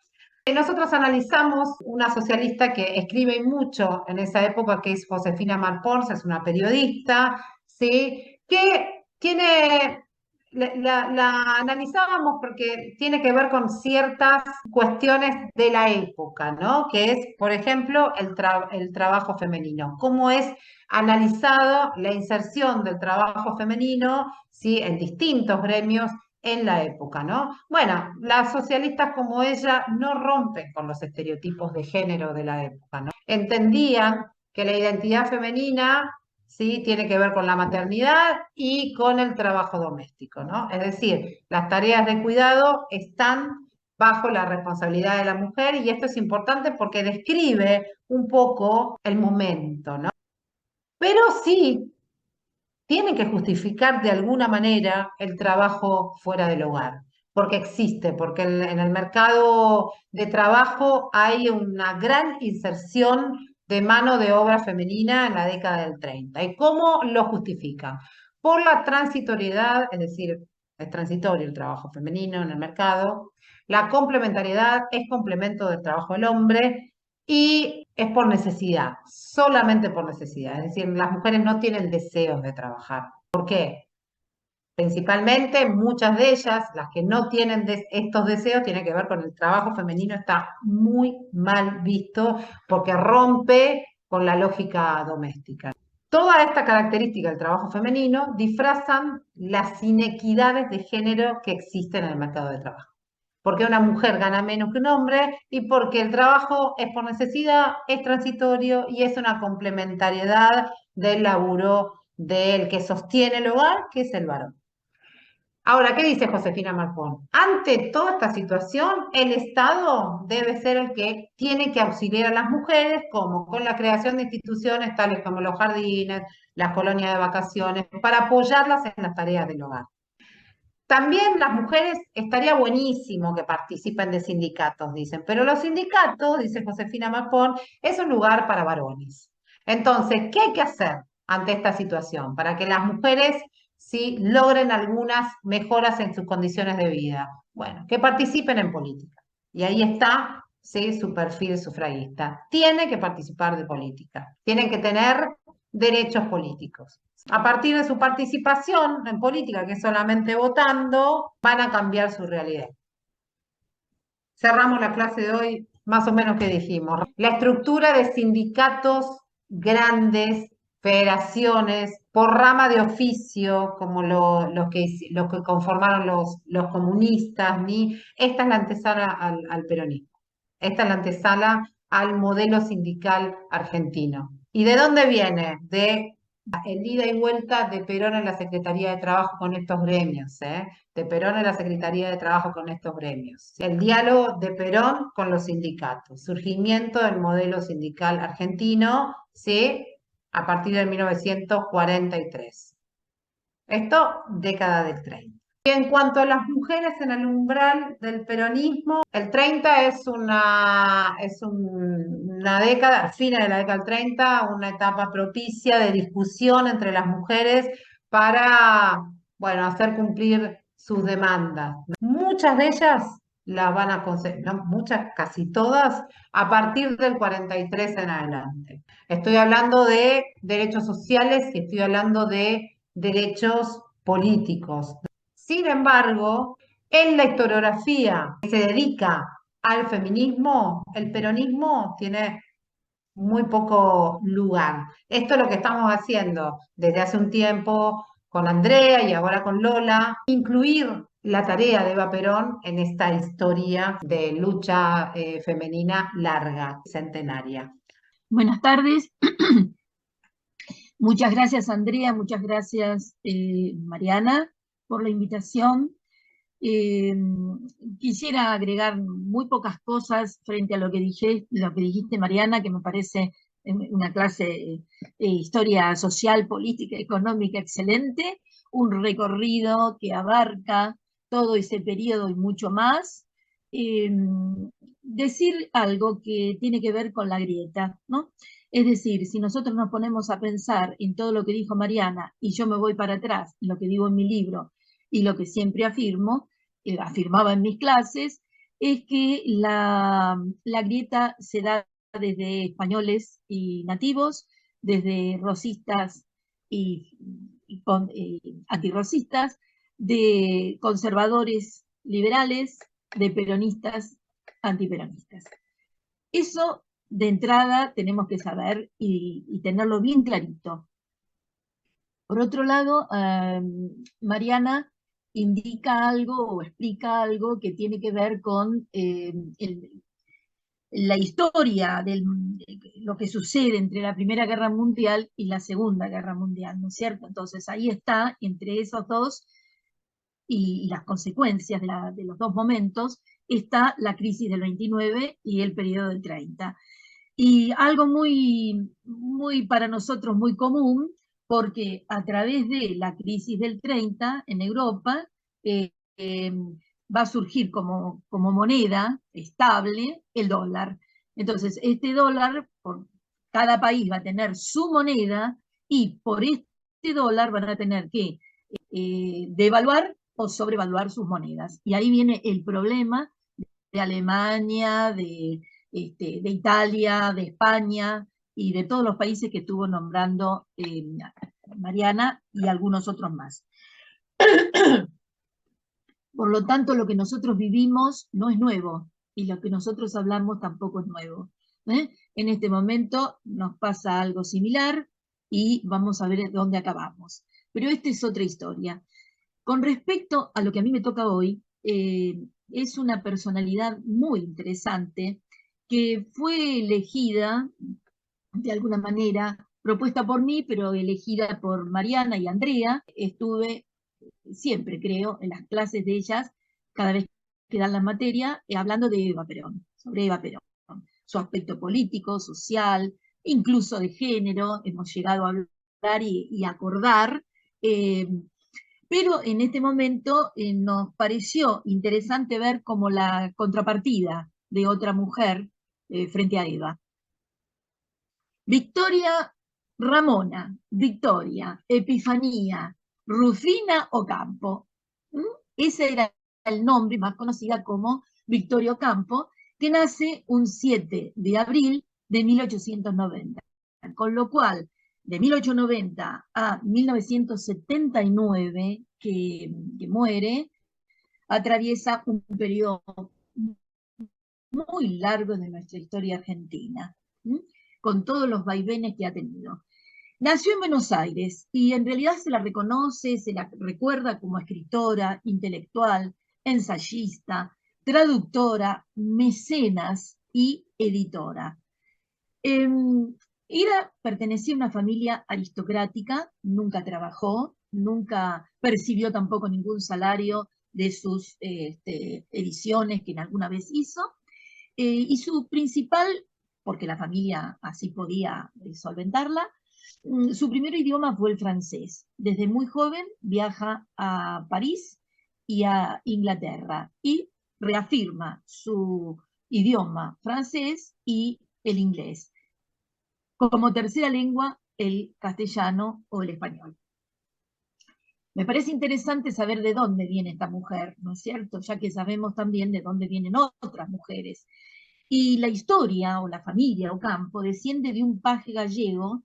Nosotros analizamos una socialista que escribe mucho en esa época, que es Josefina Marpons, es una periodista, ¿sí? Que tiene, la analizábamos porque tiene que ver con ciertas cuestiones de la época, ¿no? Que es, por ejemplo, el trabajo femenino. ¿Cómo es analizado la inserción del trabajo femenino, ¿sí? En distintos gremios en la época, ¿no? Bueno, las socialistas como ella no rompen con los estereotipos de género de la época, ¿no? Entendían que la identidad femenina, ¿sí? Tiene que ver con la maternidad y con el trabajo doméstico, ¿no? Es decir, las tareas de cuidado están bajo la responsabilidad de la mujer y esto es importante porque describe un poco el momento, ¿no? Pero sí tienen que justificar de alguna manera el trabajo fuera del hogar, porque existe, porque en el mercado de trabajo hay una gran inserción de mano de obra femenina en la década del 30. ¿Y cómo lo justifican? Por la transitoriedad, es decir, es transitorio el trabajo femenino en el mercado, la complementariedad es complemento del trabajo del hombre y es por necesidad, solamente por necesidad. Es decir, las mujeres no tienen deseos de trabajar. ¿Por qué? Principalmente muchas de ellas, las que no tienen estos deseos, tienen que ver con el trabajo femenino, está muy mal visto porque rompe con la lógica doméstica. Toda esta característica del trabajo femenino disfrazan las inequidades de género que existen en el mercado de trabajo, porque una mujer gana menos que un hombre y porque el trabajo es por necesidad, es transitorio y es una complementariedad del laburo del que sostiene el hogar, que es el varón. Ahora, ¿qué dice Josefina Marcón? Ante toda esta situación, el Estado debe ser el que tiene que auxiliar a las mujeres, como con la creación de instituciones tales como los jardines, las colonias de vacaciones, para apoyarlas en las tareas del hogar. También las mujeres estaría buenísimo que participen de sindicatos, dicen, pero los sindicatos, dice Josefina Marcón, es un lugar para varones. Entonces, ¿qué hay que hacer ante esta situación para que las mujeres sí logren algunas mejoras en sus condiciones de vida? Bueno, que participen en política. Y ahí está, sí, su perfil sufragista. Tiene que participar de política, tienen que tener derechos políticos. A partir de su participación en política, que es solamente votando, van a cambiar su realidad. Cerramos la clase de hoy, más o menos que dijimos. La estructura de sindicatos grandes, federaciones, por rama de oficio, como los que conformaron los comunistas, ni esta es la antesala al peronismo. Esta es la antesala al modelo sindical argentino. ¿Y de dónde viene? De el ida y vuelta de Perón en la Secretaría de Trabajo con estos gremios, de Perón en la Secretaría de Trabajo con estos gremios. El diálogo de Perón con los sindicatos, surgimiento del modelo sindical argentino, ¿sí? A partir de 1943. Esto, década del 30. Y en cuanto a las mujeres en el umbral del peronismo, el 30 una década, fines de la década del 30, una etapa propicia de discusión entre las mujeres para, bueno, hacer cumplir sus demandas. Muchas de ellas las van a conseguir, no, muchas, casi todas, a partir del 43 en adelante. Estoy hablando de derechos sociales y estoy hablando de derechos políticos. Sin embargo, en la historiografía que se dedica al feminismo, el peronismo tiene muy poco lugar. Esto es lo que estamos haciendo desde hace un tiempo con Andrea y ahora con Lola, incluir la tarea de Eva Perón en esta historia de lucha femenina larga, centenaria. Buenas tardes. Muchas gracias, Andrea, muchas gracias, Mariana, por la invitación. Eh, Quisiera agregar muy pocas cosas frente a lo que dijiste, Mariana, que me parece una clase historia social, política, económica excelente, un recorrido que abarca todo ese periodo y mucho más. decir algo que tiene que ver con la grieta, ¿no? Es decir, si nosotros nos ponemos a pensar en todo lo que dijo Mariana y yo me voy para atrás, lo que digo en mi libro y lo que siempre afirmo, afirmaba en mis clases, es que la grieta se da desde españoles y nativos, desde rosistas y antirrosistas, de conservadores liberales, de peronistas antiperonistas. Eso de entrada tenemos que saber y tenerlo bien clarito. Por otro lado, Mariana indica algo o explica algo que tiene que ver con la historia de lo que sucede entre la Primera Guerra Mundial y la Segunda Guerra Mundial, ¿no es cierto? Entonces ahí está, entre esos dos, y las consecuencias de los dos momentos, está la crisis del 29 y el periodo del 30. Y algo muy para nosotros muy común, porque a través de la crisis del 30 en Europa eh, eh, va a surgir como moneda estable el dólar. Entonces, este dólar, por cada país va a tener su moneda y por este dólar van a tener que devaluar o sobrevaluar sus monedas. Y ahí viene el problema de Alemania, de Italia, de España y de todos los países que estuvo nombrando Mariana y algunos otros más. Por lo tanto, lo que nosotros vivimos no es nuevo y lo que nosotros hablamos tampoco es nuevo. En este momento nos pasa algo similar y vamos a ver dónde acabamos. Pero esta es otra historia. Con respecto a lo que a mí me toca hoy, es una personalidad muy interesante que fue elegida de alguna manera, propuesta por mí, pero elegida por Mariana y Andrea. Estuve siempre, creo, en las clases de ellas, cada vez que dan la materia, hablando de Eva Perón, sobre Eva Perón, su aspecto político, social, incluso de género, hemos llegado a hablar y acordar. Pero en este momento nos pareció interesante ver como la contrapartida de otra mujer frente a Eva. Victoria Ramona, Victoria, Epifanía, Rufina Ocampo. Ese era el nombre, más conocida como Victoria Ocampo, que nace un 7 de abril de 1890. Con lo cual, de 1890 a 1979, que muere, atraviesa un periodo muy largo de nuestra historia argentina, con todos los vaivenes que ha tenido. Nació en Buenos Aires y en realidad se la reconoce, se la recuerda como escritora, intelectual, ensayista, traductora, mecenas y editora. Pertenecía a una familia aristocrática, nunca trabajó, nunca percibió tampoco ningún salario de sus ediciones que en alguna vez hizo, y su principal, porque la familia así podía solventarla, su primer idioma fue el francés. Desde muy joven viaja a París y a Inglaterra y reafirma su idioma francés y el inglés. Como tercera lengua, el castellano o el español. Me parece interesante saber de dónde viene esta mujer, ¿no es cierto? Ya que sabemos también de dónde vienen otras mujeres. Y la historia o la familia Ocampo desciende de un paje gallego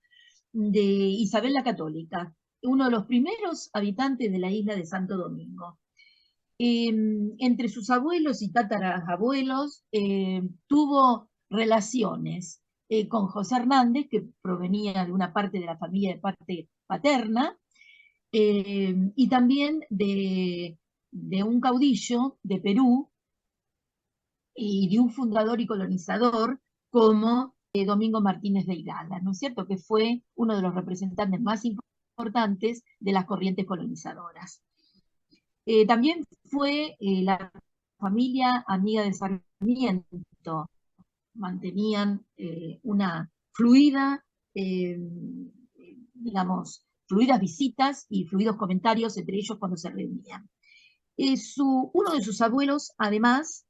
de Isabel la Católica, uno de los primeros habitantes de la isla de Santo Domingo. Entre sus abuelos y tatarabuelos tuvo relaciones con José Hernández, que provenía de una parte de la familia de parte paterna, y también de un caudillo de Perú y de un fundador y colonizador como Domingo Martínez de Irala, ¿no es cierto? Que fue uno de los representantes más importantes de las corrientes colonizadoras. También fue la familia amiga de Sarmiento, mantenían una fluida, digamos, fluidas visitas y fluidos comentarios entre ellos cuando se reunían. Uno de sus abuelos, además,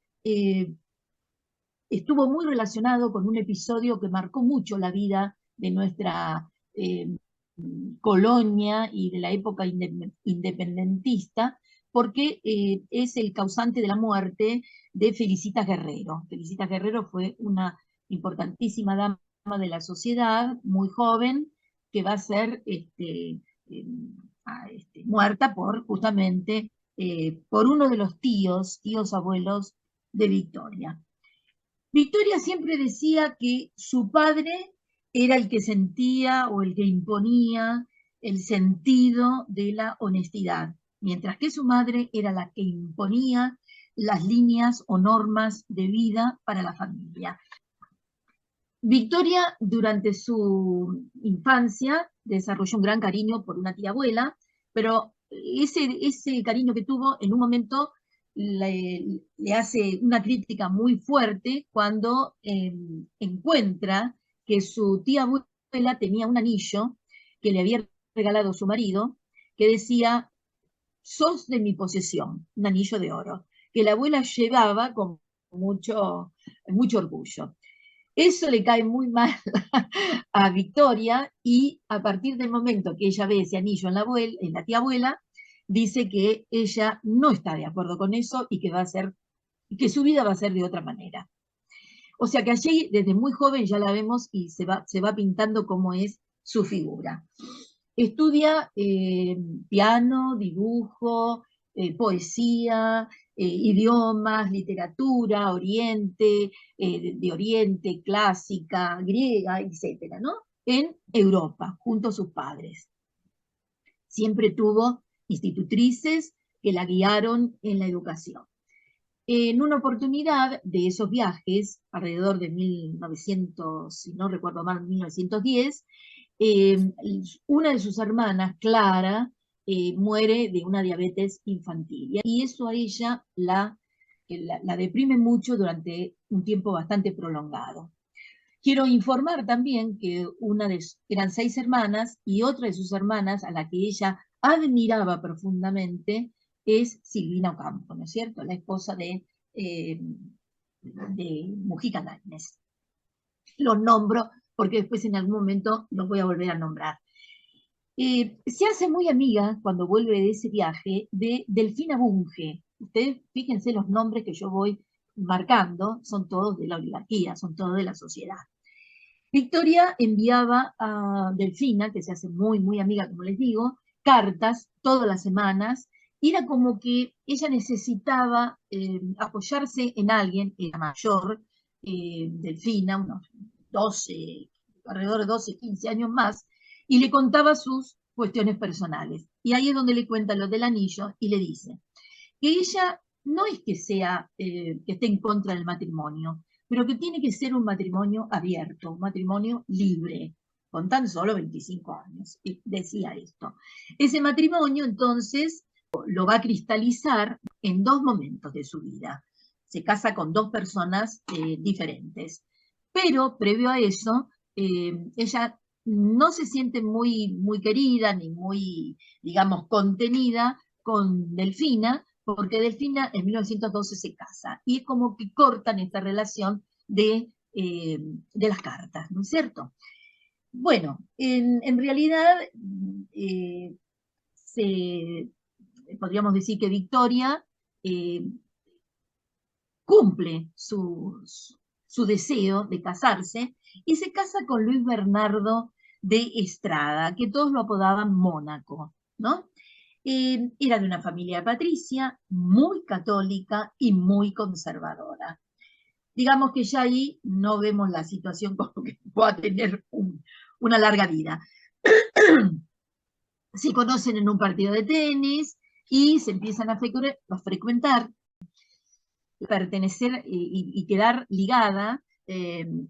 estuvo muy relacionado con un episodio que marcó mucho la vida de nuestra colonia y de la época independentista, porque es el causante de la muerte de Felicitas Guerrero. Felicitas Guerrero fue una importantísima dama de la sociedad, muy joven, que va a ser muerta por justamente por uno de los tíos abuelos de Victoria. Victoria siempre decía que su padre era el que sentía o el que imponía el sentido de la honestidad, mientras que su madre era la que imponía las líneas o normas de vida para la familia. Victoria, durante su infancia, desarrolló un gran cariño por una tía abuela, pero ese cariño que tuvo en un momento le hace una crítica muy fuerte cuando encuentra que su tía abuela tenía un anillo que le había regalado su marido, que decía: sos de mi posesión, un anillo de oro, que la abuela llevaba con mucho orgullo. Eso le cae muy mal a Victoria, y a partir del momento que ella ve ese anillo en la tía abuela, dice que ella no está de acuerdo con eso y que su vida va a ser de otra manera. O sea que allí, desde muy joven, ya la vemos y se va pintando cómo es su figura. Estudia piano, dibujo, poesía, idiomas, literatura, de Oriente, clásica, griega, etcétera, ¿no? En Europa, junto a sus padres. Siempre tuvo institutrices que la guiaron en la educación. En una oportunidad de esos viajes, alrededor de 1900, si no recuerdo mal, 1910, una de sus hermanas, Clara, muere de una diabetes infantil. Y eso a ella la deprime mucho durante un tiempo bastante prolongado. Quiero informar también que eran 6 hermanas, y otra de sus hermanas, a la que ella admiraba profundamente, es Silvina Ocampo, ¿no es cierto? La esposa de Mujica Núñez. Los nombro porque después en algún momento los voy a volver a nombrar. Se hace muy amiga, cuando vuelve de ese viaje, de Delfina Bunge. Ustedes fíjense los nombres que yo voy marcando, son todos de la oligarquía, son todos de la sociedad. Victoria enviaba a Delfina, que se hace muy, muy amiga, como les digo, cartas todas las semanas, y era como que ella necesitaba apoyarse en alguien, era mayor, Delfina, unos 12, alrededor de 12, 15 años más, y le contaba sus cuestiones personales. Y ahí es donde le cuenta lo del anillo y le dice que ella no es que que esté en contra del matrimonio, pero que tiene que ser un matrimonio abierto, un matrimonio libre, con tan solo 25 años. Y decía esto. Ese matrimonio, entonces, lo va a cristalizar en 2 momentos de su vida. Se casa con 2 personas diferentes. Pero, previo a eso, ella no se siente muy, muy querida ni muy, digamos, contenida con Delfina, porque Delfina en 1912 se casa, y es como que cortan esta relación de las cartas, ¿no es cierto? Bueno, en realidad podríamos decir que Victoria eh, cumple su deseo de casarse y se casa con Luis Bernardo de Estrada, que todos lo apodaban Mónaco, ¿no? Era de una familia patricia, muy católica y muy conservadora. Digamos que ya ahí no vemos la situación como que pueda tener una larga vida. Se conocen en un partido de tenis y se empiezan a frecuentar, pertenecer y quedar ligada en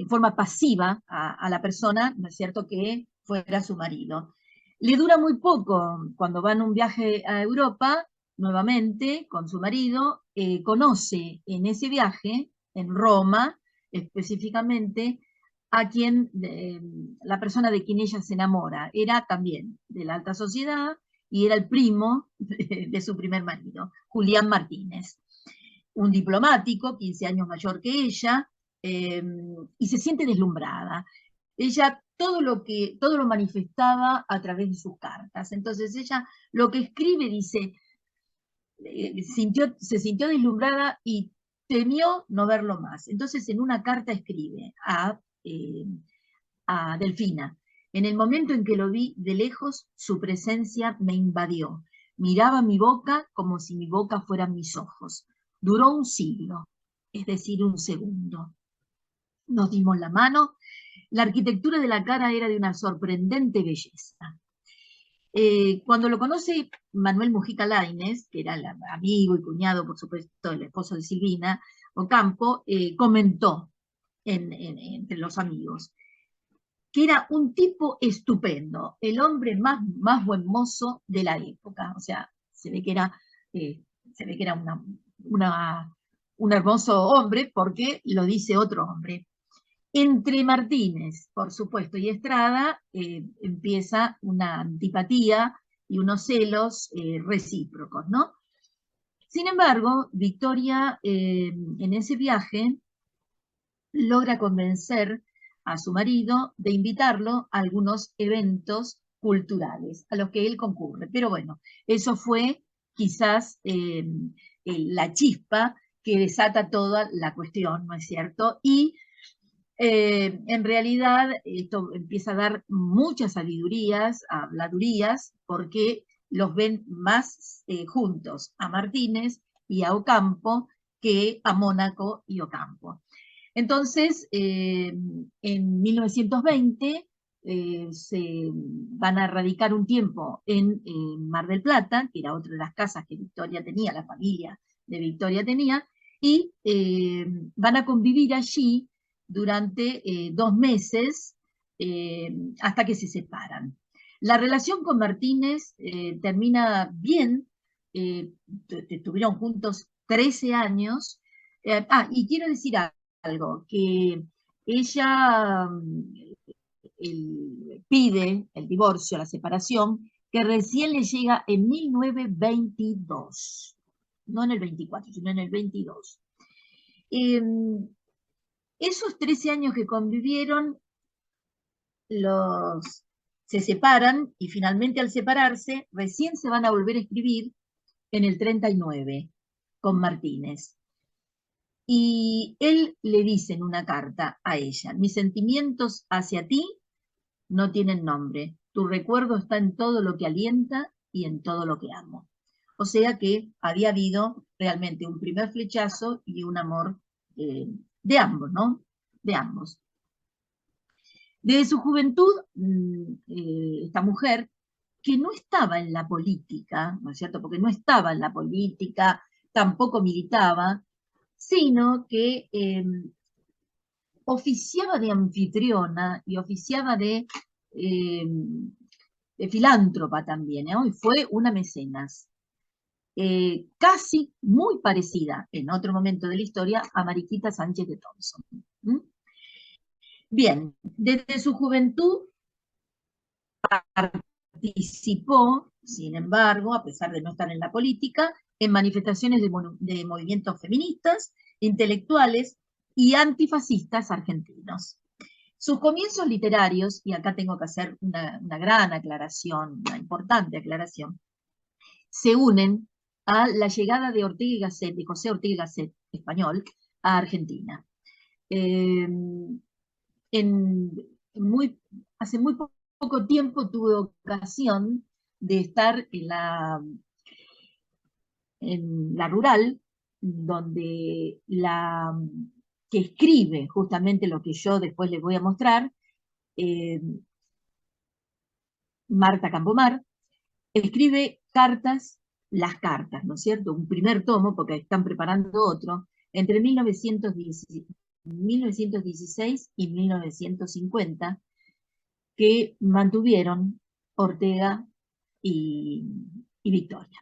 forma pasiva a la persona, ¿no es cierto?, que fuera su marido. Le dura muy poco. Cuando van a un viaje a Europa, nuevamente con su marido, conoce en ese viaje, en Roma específicamente, a la persona de quien ella se enamora. Era también de la alta sociedad y era el primo de su primer marido, Julián Martínez. un diplomático, 15 años mayor que ella, y se siente deslumbrada. Ella todo lo manifestaba a través de sus cartas. Entonces ella lo que escribe dice, se sintió deslumbrada y temió no verlo más. Entonces en una carta escribe a Delfina: en el momento en que lo vi de lejos, su presencia me invadió. Miraba mi boca como si mi boca fueran mis ojos. Duró un siglo, es decir, un segundo. Nos dimos la mano. La arquitectura de la cara era de una sorprendente belleza. Cuando lo conoce Manuel Mujica Lainez, que era el amigo y cuñado, por supuesto, el esposo de Silvina Ocampo, comentó entre los amigos que era un tipo estupendo, el hombre más buen mozo de la época. O sea, se ve que era un hermoso hombre, porque lo dice otro hombre. Entre Martínez, por supuesto, y Estrada, empieza una antipatía y unos celos recíprocos, ¿no? Sin embargo, Victoria, en ese viaje, logra convencer a su marido de invitarlo a algunos eventos culturales a los que él concurre. Pero bueno, eso fue quizás la chispa que desata toda la cuestión, ¿no es cierto? Y en realidad esto empieza a dar muchas sabidurías, habladurías, porque los ven más juntos a Martínez y a Ocampo que a Mónaco y Ocampo. Entonces, en 1920 se van a radicar un tiempo en Mar del Plata, que era otra de las casas que Victoria tenía, la familia de Victoria tenía, y van a convivir allí durante 2 meses hasta que se separan. La relación con Martínez termina bien, estuvieron juntos 13 años. Y quiero decir algo, que ella pide el divorcio, la separación, que recién le llega en 1922, no en el 24, sino en el 22. Esos 13 años que convivieron, se separan, y finalmente al separarse, recién se van a volver a escribir en el 39 con Martínez. Y él le dice en una carta a ella: mis sentimientos hacia ti no tienen nombre, tu recuerdo está en todo lo que alienta y en todo lo que amo. O sea que había habido realmente un primer flechazo y un amor de ambos, ¿no? De ambos. Desde su juventud, esta mujer, que no estaba en la política, ¿no es cierto? Porque no estaba en la política, tampoco militaba, sino que oficiaba de anfitriona y oficiaba de filántropa también, ¿no? Y fue una mecenas. Casi muy parecida en otro momento de la historia a Mariquita Sánchez de Thompson. ¿Mm? Bien, desde su juventud participó, sin embargo, a pesar de no estar en la política, en manifestaciones de movimientos feministas, intelectuales y antifascistas argentinos. Sus comienzos literarios, y acá tengo que hacer una gran aclaración, una importante aclaración, se unen a la llegada de Ortega y Gasset, de José Ortega y Gasset, español, a Argentina. Hace muy poco tiempo tuve ocasión de estar en la Rural, donde que escribe justamente lo que yo después les voy a mostrar, Marta Campomar, escribe las cartas, ¿no es cierto? Un primer tomo, porque están preparando otro, entre 1916 y 1950, que mantuvieron Ortega y Victoria.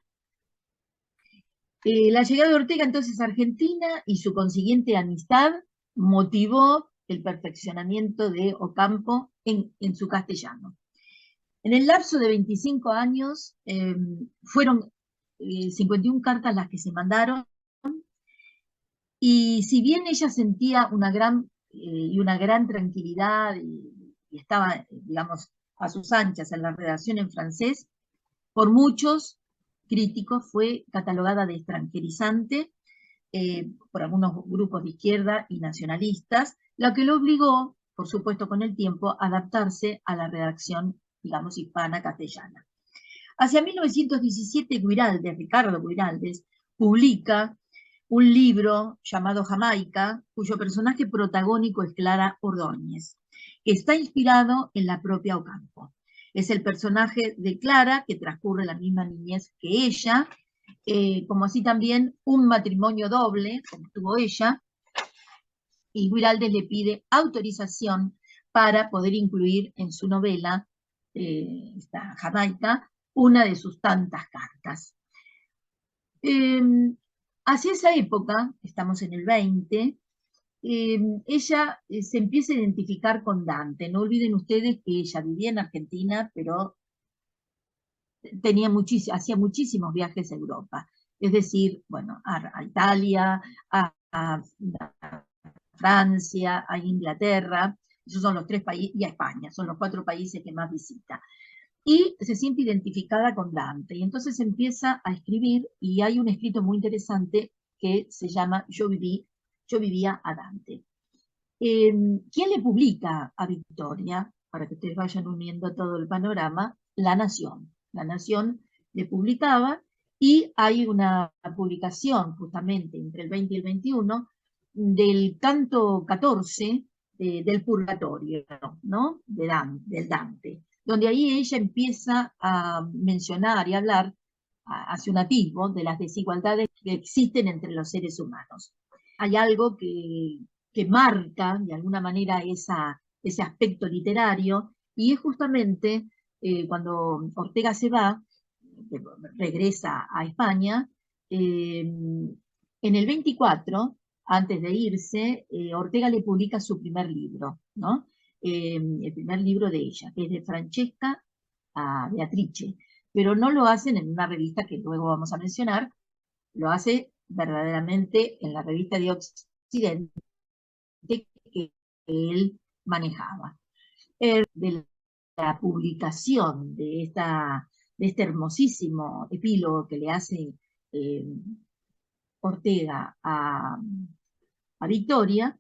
La llegada de Ortega entonces a Argentina y su consiguiente amistad motivó el perfeccionamiento de Ocampo en su castellano. En el lapso de 25 años fueron 51 cartas las que se mandaron, Y si bien ella sentía una gran tranquilidad y estaba, digamos, a sus anchas en la redacción en francés, por muchos críticos fue catalogada de extranjerizante por algunos grupos de izquierda y nacionalistas, lo que lo obligó, por supuesto con el tiempo, a adaptarse a la redacción, digamos, hispana-castellana. Hacia 1917, Ricardo Guiraldes, publica un libro llamado Jamaica, cuyo personaje protagónico es Clara Ordóñez, que está inspirado en la propia Ocampo. Es el personaje de Clara, que transcurre la misma niñez que ella, como así también un matrimonio doble, como tuvo ella, y Guiraldes le pide autorización para poder incluir en su novela, esta Jamaica, una de sus tantas cartas. Hacia esa época, estamos en el 20, ella se empieza a identificar con Dante. No olviden ustedes que ella vivía en Argentina, pero hacía muchísimos viajes a Europa. Es decir, bueno, a Italia, a Francia, a Inglaterra, esos son los 3 países, y a España, son los 4 países que más visita. Y se siente identificada con Dante, y entonces empieza a escribir, y hay un escrito muy interesante que se llama Yo vivía a Dante. ¿Quién le publica a Victoria? Para que ustedes vayan uniendo todo el panorama, La Nación. La Nación le publicaba, y hay una publicación justamente entre el 20 y el 21 del canto 14 del Purgatorio, ¿no? Del Dante, donde ahí ella empieza a mencionar y hablar, hace un atisbo de las desigualdades que existen entre los seres humanos. Hay algo que marca de alguna manera ese aspecto literario, y es justamente cuando Ortega se va, regresa a España, en el 24, antes de irse, Ortega le publica su primer libro, ¿no? El primer libro de ella, que es de Francesca a Beatrice, pero no lo hacen en una revista que luego vamos a mencionar, lo hace verdaderamente en la revista de Occidente que él manejaba. De la publicación de este hermosísimo epílogo que le hace eh, Ortega a Victoria,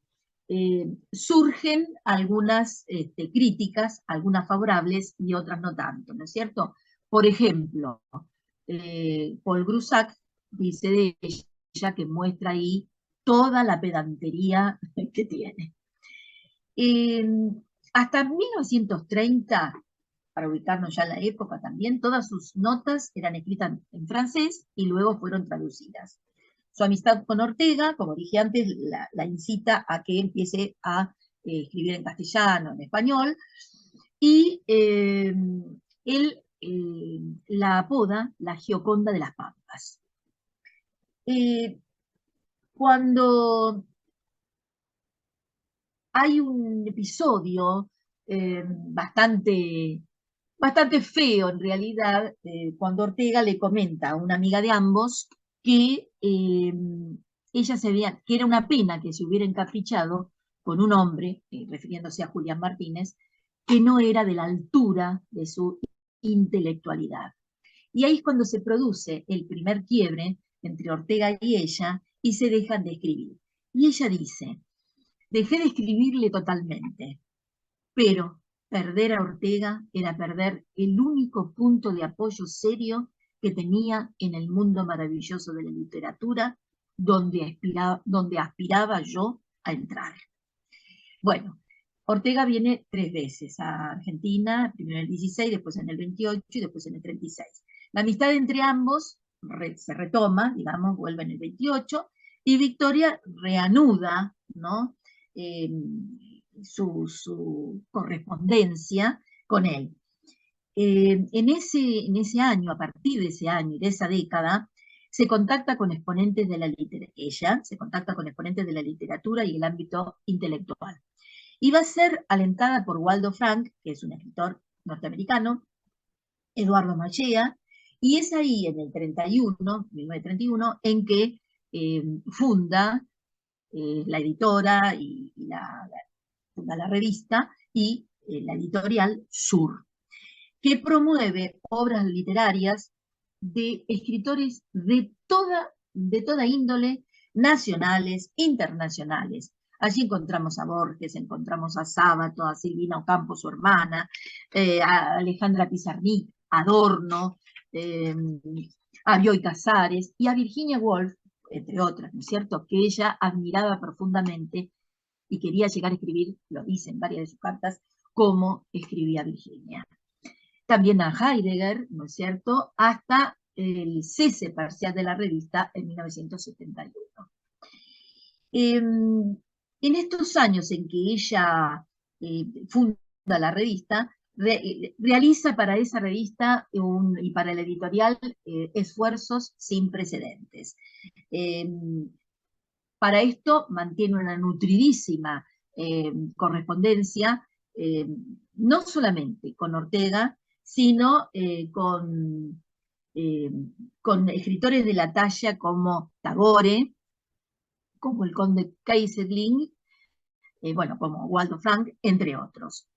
surgen algunas críticas, algunas favorables y otras no tanto, ¿no es cierto? Por ejemplo, Paul Grusac dice de ella que muestra ahí toda la pedantería que tiene. Hasta 1930, para ubicarnos ya en la época también, todas sus notas eran escritas en francés y luego fueron traducidas. Su amistad con Ortega, como dije antes, la incita a que empiece a escribir en castellano, en español, y él la apoda la Gioconda de las Pampas. Cuando hay un episodio bastante feo en realidad, cuando Ortega le comenta a una amiga de ambos que ella que era una pena que se hubiera encaprichado con un hombre, refiriéndose a Julián Martínez, que no era de la altura de su intelectualidad. Y ahí es cuando se produce el primer quiebre entre Ortega y ella, y se dejan de escribir. Y ella dice: dejé de escribirle totalmente, pero perder a Ortega era perder el único punto de apoyo serio que tenía en el mundo maravilloso de la literatura, donde aspiraba yo a entrar. Bueno, Ortega viene 3 veces a Argentina, primero en el 16, después en el 28 y después en el 36. La amistad entre ambos se retoma, digamos, vuelve en el 28, y Victoria reanuda, ¿no? Su correspondencia con él. En ese año, a partir de ese año y de esa década, se contacta con exponentes de la literatura. Ella se contacta con exponentes de la literatura y el ámbito intelectual. Y va a ser alentada por Waldo Frank, que es un escritor norteamericano, Eduardo Machea, y es ahí en el 1931, en que funda la editora y funda la revista, y la editorial Sur, que promueve obras literarias de escritores de toda índole, nacionales, internacionales. Allí encontramos a Borges, encontramos a Sábato, a Silvina Ocampo, su hermana, a Alejandra Pizarnik, Adorno, eh, a Bioy Casares y a Virginia Woolf, entre otras, ¿no es cierto?, que ella admiraba profundamente y quería llegar a escribir, lo dice en varias de sus cartas, como escribía Virginia. También a Heidegger, ¿no es cierto?, hasta el cese parcial de la revista en 1971. En estos años en que ella funda la revista, realiza para esa revista y para la editorial esfuerzos sin precedentes. Para esto mantiene una nutridísima correspondencia, no solamente con Ortega, sino con escritores de la talla como Tagore, como el conde Keyserling, bueno, como Waldo Frank, entre otros.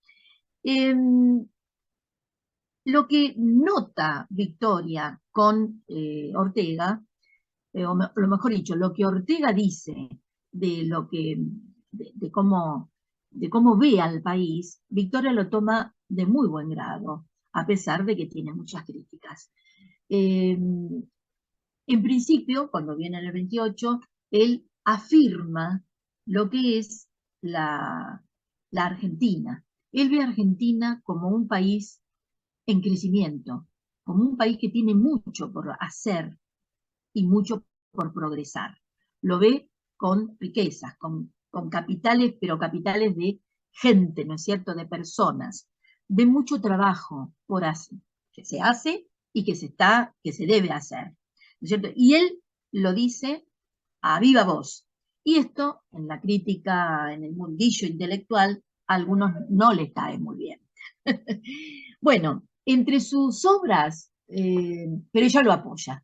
Lo que nota Victoria con Ortega, o lo mejor dicho, lo que Ortega dice de cómo ve al país, Victoria lo toma de muy buen grado, a pesar de que tiene muchas críticas. En principio, cuando viene en el 28, él afirma lo que es la Argentina. Él ve a Argentina como un país en crecimiento, como un país que tiene mucho por hacer y mucho por progresar. Lo ve con riquezas, con capitales, pero capitales de gente, ¿no es cierto?, de personas, de mucho trabajo por hacer, que se hace y que se debe hacer, ¿no es cierto? Y él lo dice a viva voz. Y esto, en la crítica, en el mundillo intelectual, a algunos no les cae muy bien. Bueno, entre sus obras, pero ella lo apoya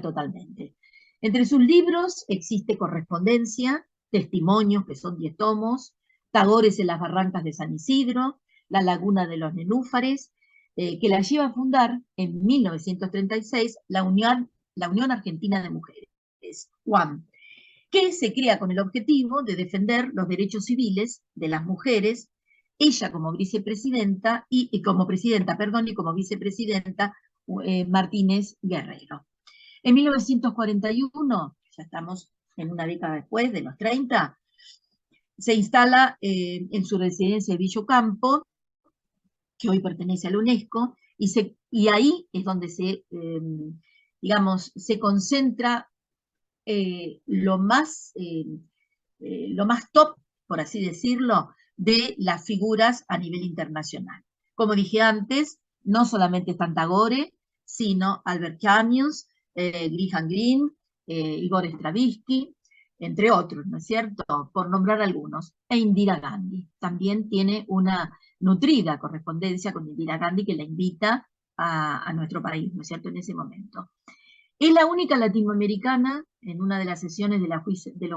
totalmente. Entre sus libros existe correspondencia, testimonios, que son 10 tomos, Tagores en las barrancas de San Isidro, La laguna de los nenúfares, que la lleva a fundar en 1936 la Unión Argentina de Mujeres, UAM, que se crea con el objetivo de defender los derechos civiles de las mujeres, ella como vicepresidenta y como presidenta, perdón, y como vicepresidenta Martínez Guerrero. En 1941, ya estamos en una década después de los 30, se instala en su residencia de Villa Campo, que hoy pertenece a la UNESCO, y ahí es donde se concentra lo más top, por así decirlo, de las figuras a nivel internacional. Como dije antes, no solamente están Tagore, sino Albert Camus, Graham Greene, Igor Stravinsky, entre otros, ¿no es cierto?, por nombrar algunos. E Indira Gandhi también tiene una nutrida correspondencia con Indira Gandhi, que la invita a nuestro país, ¿no es cierto?, en ese momento. Es la única latinoamericana en una de las sesiones de los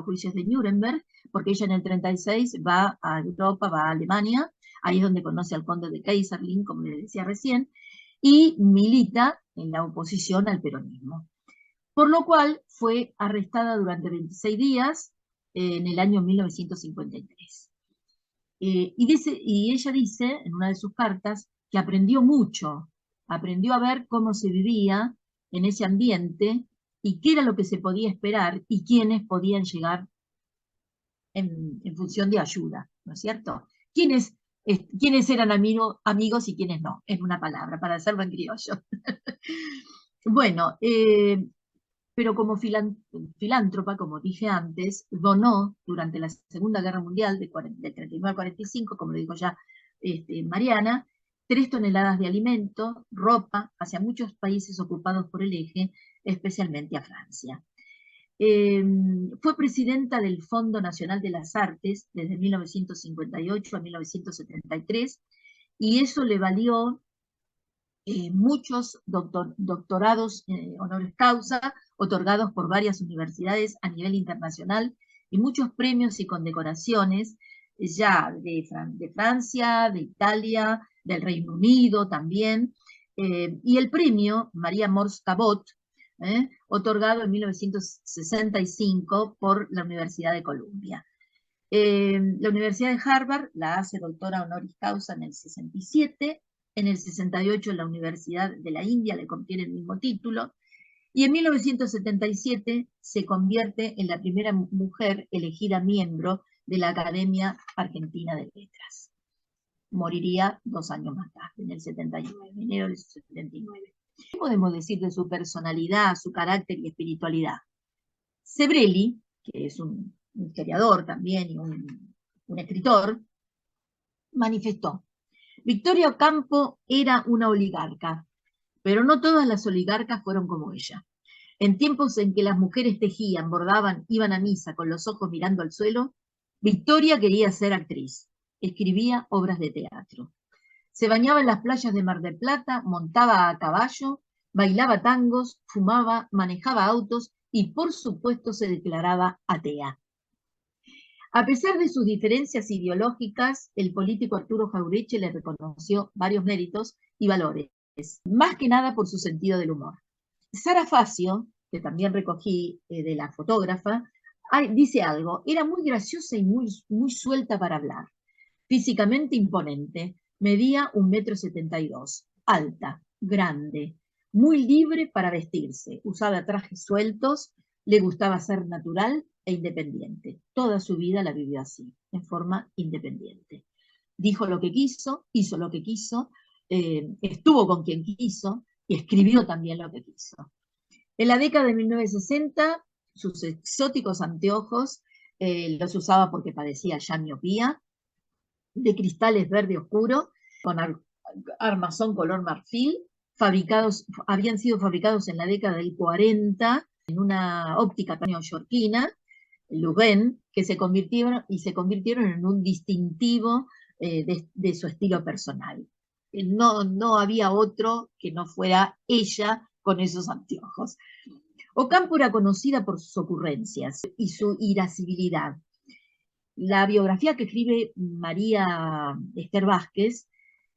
juicios de Nuremberg, porque ella en el 36 va a Europa, va a Alemania, ahí es donde conoce al conde de Keyserling, como les decía recién, y milita en la oposición al peronismo. Por lo cual fue arrestada durante 26 días en el año 1953. Y ella dice, en una de sus cartas, que aprendió mucho, aprendió a ver cómo se vivía en ese ambiente y qué era lo que se podía esperar y quiénes podían llegar en función de ayuda, ¿no es cierto? ¿Quiénes eran amigos y quiénes no? En una palabra, para hacerlo en criollo. Bueno, pero como filántropa, como dije antes, donó durante la Segunda Guerra Mundial, del 39 al 45, como lo dijo ya Mariana, 3 toneladas de alimento, ropa, hacia muchos países ocupados por el eje, especialmente a Francia. Fue presidenta del Fondo Nacional de las Artes desde 1958 a 1973, y eso le valió muchos doctorados honoris causa otorgados por varias universidades a nivel internacional y muchos premios y condecoraciones ya de Francia, de Italia, del Reino Unido también, y el premio María Mors Cabot, otorgado en 1965 por la Universidad de Columbia. La Universidad de Harvard la hace doctora honoris causa en el 67, en el 68 la Universidad de la India le confiere el mismo título, y en 1977 se convierte en la primera mujer elegida miembro de la Academia Argentina de Letras. Moriría 2 años más tarde, en el 79, en enero del 79. ¿Qué podemos decir de su personalidad, su carácter y espiritualidad? Sebrelli, que es un historiador también y un escritor, manifestó: Victoria Ocampo era una oligarca, pero no todas las oligarcas fueron como ella. En tiempos en que las mujeres tejían, bordaban, iban a misa con los ojos mirando al suelo, Victoria quería ser actriz. Escribía obras de teatro. Se bañaba en las playas de Mar del Plata, montaba a caballo, bailaba tangos, fumaba, manejaba autos y, por supuesto, se declaraba atea. A pesar de sus diferencias ideológicas, el político Arturo Jauretche le reconoció varios méritos y valores, más que nada por su sentido del humor. Sara Facio, que también recogí de la fotógrafa, dice algo: era muy graciosa y muy suelta para hablar, físicamente imponente, medía 1,72 m, alta, grande, muy libre para vestirse, usaba trajes sueltos, le gustaba ser natural e independiente. Toda su vida la vivió así, en forma independiente. Dijo lo que quiso, hizo lo que quiso, estuvo con quien quiso y escribió también lo que quiso. En la década de 1960, sus exóticos anteojos los usaba porque padecía ya miopía, de cristales verde oscuro, con armazón color marfil, habían sido fabricados en la década del 40 en una óptica neoyorquina, Louvain, que se convirtieron en un distintivo de su estilo personal. No había otro que no fuera ella con esos anteojos. Ocampo era conocida por sus ocurrencias y su irascibilidad. La biografía que escribe María Esther Vázquez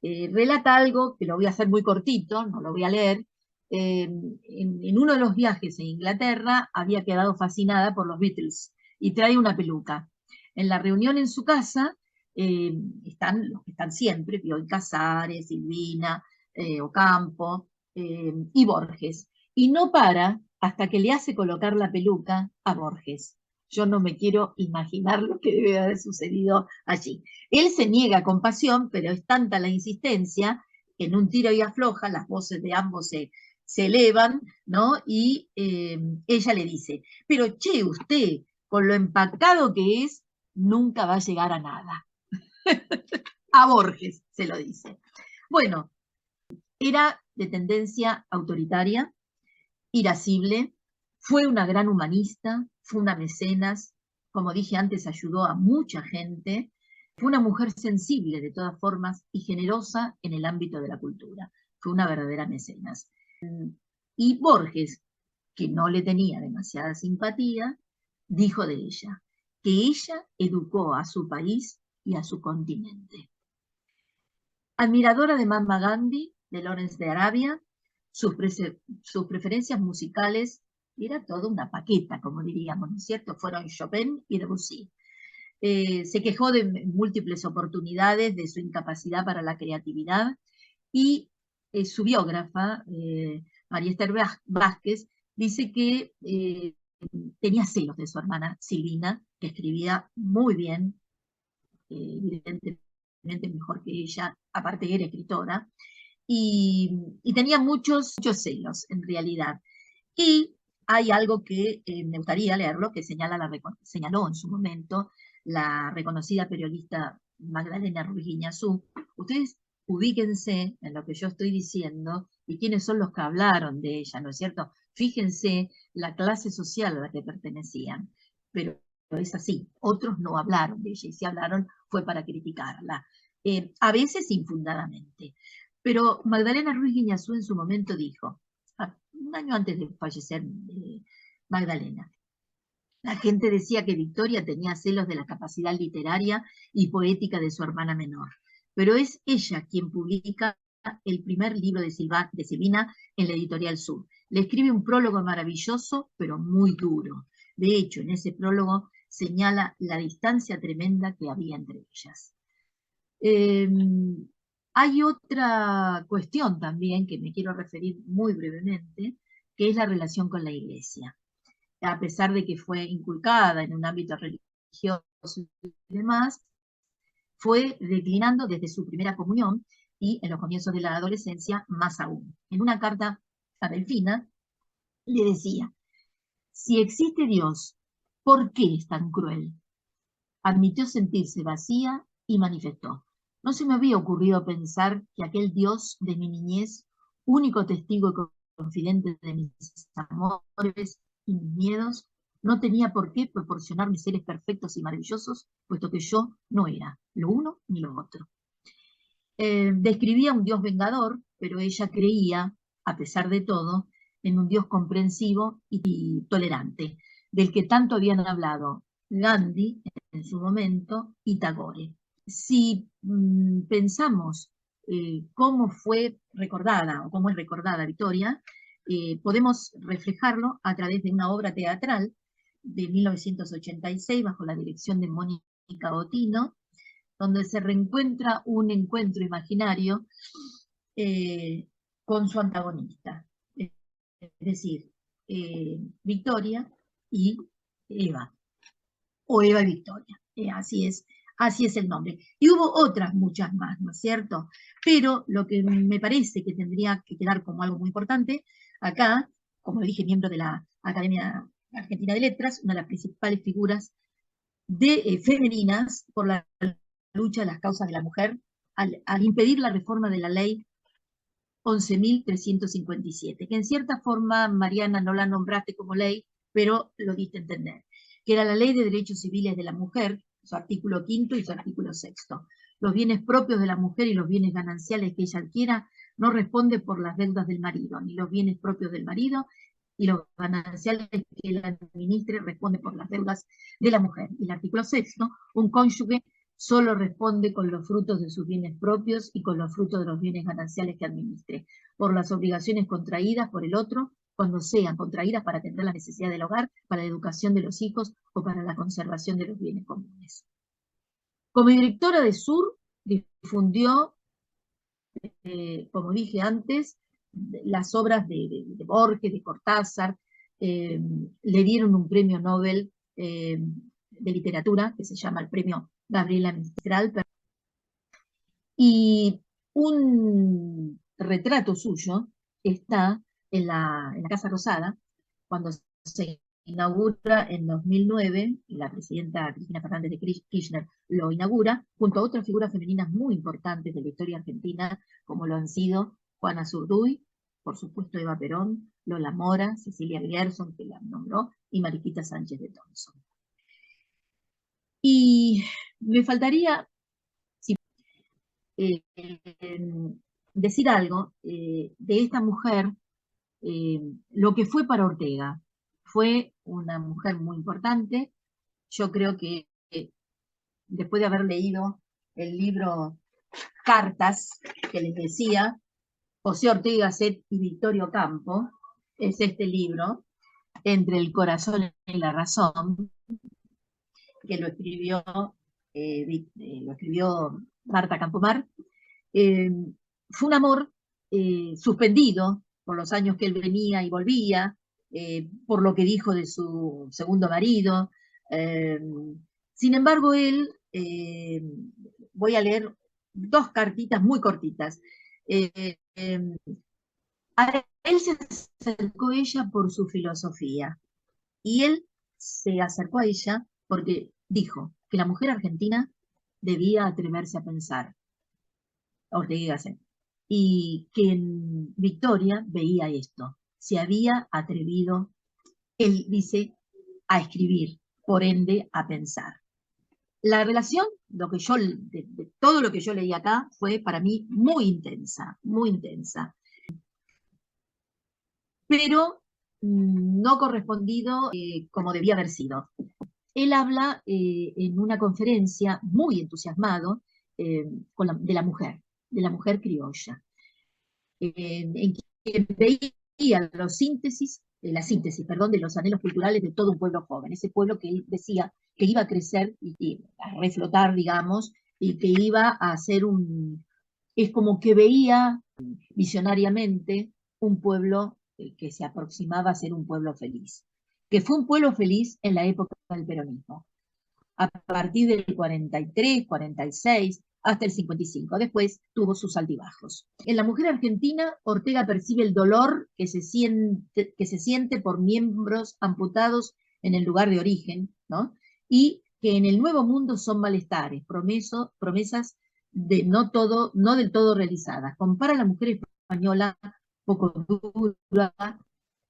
relata algo que lo voy a hacer muy cortito, no lo voy a leer. En uno de los viajes en Inglaterra había quedado fascinada por los Beatles y trae una peluca. En la reunión en su casa están los que están siempre: Bioy Casares, Silvina, Ocampo y Borges. Y no para hasta que le hace colocar la peluca a Borges. Yo no me quiero imaginar lo que debe haber sucedido allí. Él se niega con pasión, pero es tanta la insistencia que en un tiro y afloja las voces de ambos se elevan, ¿no? Y ella le dice: pero che, usted, con lo empacado que es, nunca va a llegar a nada. A Borges se lo dice. Bueno, era de tendencia autoritaria, irascible, fue una gran humanista, fue una mecenas, como dije antes, ayudó a mucha gente, fue una mujer sensible de todas formas y generosa en el ámbito de la cultura, fue una verdadera mecenas. Y Borges, que no le tenía demasiada simpatía, dijo de ella que ella educó a su país y a su continente. Admiradora de Mahatma Gandhi, de Lawrence de Arabia, sus preferencias musicales era toda una paqueta, como diríamos, ¿no es cierto? Fueron Chopin y Debussy. Se quejó de múltiples oportunidades de su incapacidad para la creatividad y su biógrafa, María Esther Vázquez, dice que tenía celos de su hermana Silvina, que escribía muy bien, evidentemente mejor que ella, aparte era escritora, y tenía muchos celos en realidad. Y hay algo que me gustaría leerlo, que señaló en su momento la reconocida periodista Magdalena Ruiz Guiñazú. Ustedes ubíquense en lo que yo estoy diciendo y quiénes son los que hablaron de ella, ¿no es cierto? Fíjense la clase social a la que pertenecían, pero es así, otros no hablaron de ella y si hablaron fue para criticarla, a veces infundadamente. Pero Magdalena Ruiz Guiñazú en su momento dijo, un año antes de fallecer Magdalena: La gente decía que Victoria tenía celos de la capacidad literaria y poética de su hermana menor, pero es ella quien publica el primer libro de Silvina en la Editorial Sur. Le escribe un prólogo maravilloso, pero muy duro. De hecho, en ese prólogo señala la distancia tremenda que había entre ellas. Hay otra cuestión también que me quiero referir muy brevemente, que es la relación con la Iglesia. A pesar de que fue inculcada en un ámbito religioso y demás, fue declinando desde su primera comunión y en los comienzos de la adolescencia más aún. En una carta a Delfina le decía: si existe Dios, ¿por qué es tan cruel? Admitió sentirse vacía y manifestó: no se me había ocurrido pensar que aquel Dios de mi niñez, único testigo y confidente de mis amores y mis miedos, no tenía por qué proporcionarme seres perfectos y maravillosos, puesto que yo no era lo uno ni lo otro. Describía un Dios vengador, pero ella creía, a pesar de todo, en un Dios comprensivo y tolerante, del que tanto habían hablado Gandhi en su momento y Tagore. Si pensamos cómo fue recordada o cómo es recordada Victoria, podemos reflejarlo a través de una obra teatral de 1986 bajo la dirección de Mónica Botino, donde se reencuentra un encuentro imaginario eh, con su antagonista, es decir, Victoria y Eva, o Eva y Victoria, así es el nombre. Y hubo otras muchas más, ¿no es cierto? Pero lo que me parece que tendría que quedar como algo muy importante, acá, como dije, miembro de la Academia Argentina de Letras, una de las principales figuras femeninas por la lucha de las causas de la mujer, al impedir la reforma de la ley 11.357, que en cierta forma, Mariana, no la nombraste como ley, pero lo diste a entender, que era la Ley de Derechos Civiles de la Mujer, su artículo 5º y su artículo 6º. Los bienes propios de la mujer y los bienes gananciales que ella adquiera no responde por las deudas del marido, ni los bienes propios del marido y los gananciales que él administre responde por las deudas de la mujer. Y el artículo 6º, un cónyuge solo responde con los frutos de sus bienes propios y con los frutos de los bienes gananciales que administre, por las obligaciones contraídas por el otro, cuando sean contraídas para atender las necesidades del hogar, para la educación de los hijos o para la conservación de los bienes comunes. Como directora de Sur, difundió, como dije antes, las obras de Borges, de Cortázar, le dieron un premio Nobel de literatura, que se llama el premio Gabriela Mistral, y un retrato suyo está en la Casa Rosada, cuando se inaugura en 2009, y la presidenta Cristina Fernández de Kirchner lo inaugura, junto a otras figuras femeninas muy importantes de la historia argentina, como lo han sido Juana Zurduy, por supuesto Eva Perón, Lola Mora, Cecilia Grierson, que la nombró, y Mariquita Sánchez de Thompson. Y me faltaría eh, decir algo de esta mujer, lo que fue para Ortega. Fue una mujer muy importante. Yo creo que después de haber leído el libro Cartas, que les decía, José Ortega Gasset y Victorio Campo, es este libro, Entre el corazón y la razón, que lo escribió Marta Campomar. Fue un amor suspendido por los años que él venía y volvía, por lo que dijo de su segundo marido. Sin embargo, él, voy a leer dos cartitas muy cortitas. A él se acercó ella por su filosofía y él se acercó a ella porque dijo que la mujer argentina debía atreverse a pensar, Ortega y Gasset, y que en Victoria veía esto, se había atrevido, él dice, a escribir, por ende a pensar. La relación, de todo lo que yo leí acá, fue para mí muy intensa, muy intensa. Pero no correspondido como debía haber sido. Él habla en una conferencia muy entusiasmado de la mujer criolla, en que veía la síntesis, perdón, de los anhelos culturales de todo un pueblo joven, ese pueblo que él decía que iba a crecer y a reflotar, digamos, y que iba a ser es como que veía visionariamente un pueblo que se aproximaba a ser un pueblo feliz, que fue un pueblo feliz en la época del peronismo a partir del 43, 46, hasta el 55. Después tuvo sus altibajos. En la mujer argentina, Ortega percibe el dolor que se siente por miembros amputados en el lugar de origen, ¿no? Y que en el nuevo mundo son malestares, promesas de no del todo realizadas. Compara a la mujer española poco dura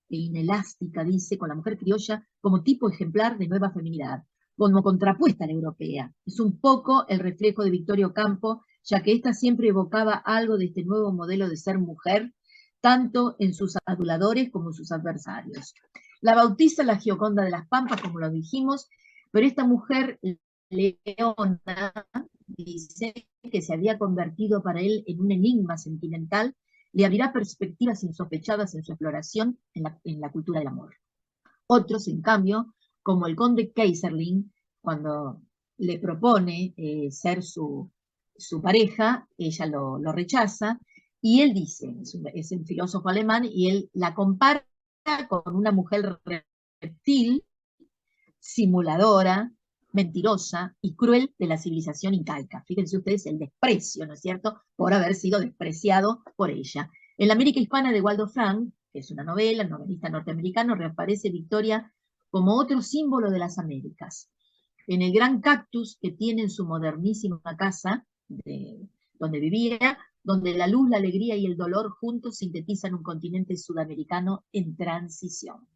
e inelástica, dice, con la mujer criolla como tipo ejemplar de nueva feminidad, como contrapuesta a la europea. Es un poco el reflejo de Victoria Ocampo, ya que ésta siempre evocaba algo de este nuevo modelo de ser mujer, tanto en sus aduladores como en sus adversarios. La bautiza la Gioconda de las Pampas, como lo dijimos, pero esta mujer leona dice que se había convertido para él en un enigma sentimental, le abrirá perspectivas insospechadas en su exploración en la cultura del amor. Otros, en cambio, como el conde Kaiserling, cuando le propone ser su pareja, ella lo rechaza, y él dice, es un filósofo alemán, y él la compara con una mujer reptil, simuladora, mentirosa y cruel de la civilización incaica. Fíjense ustedes el desprecio, ¿no es cierto?, por haber sido despreciado por ella. En la América Hispana de Waldo Frank, que es una novela, el novelista norteamericano, reaparece Victoria como otro símbolo de las Américas. En el gran cactus que tiene en su modernísima casa, donde vivía, donde la luz, la alegría y el dolor juntos sintetizan un continente sudamericano en transición.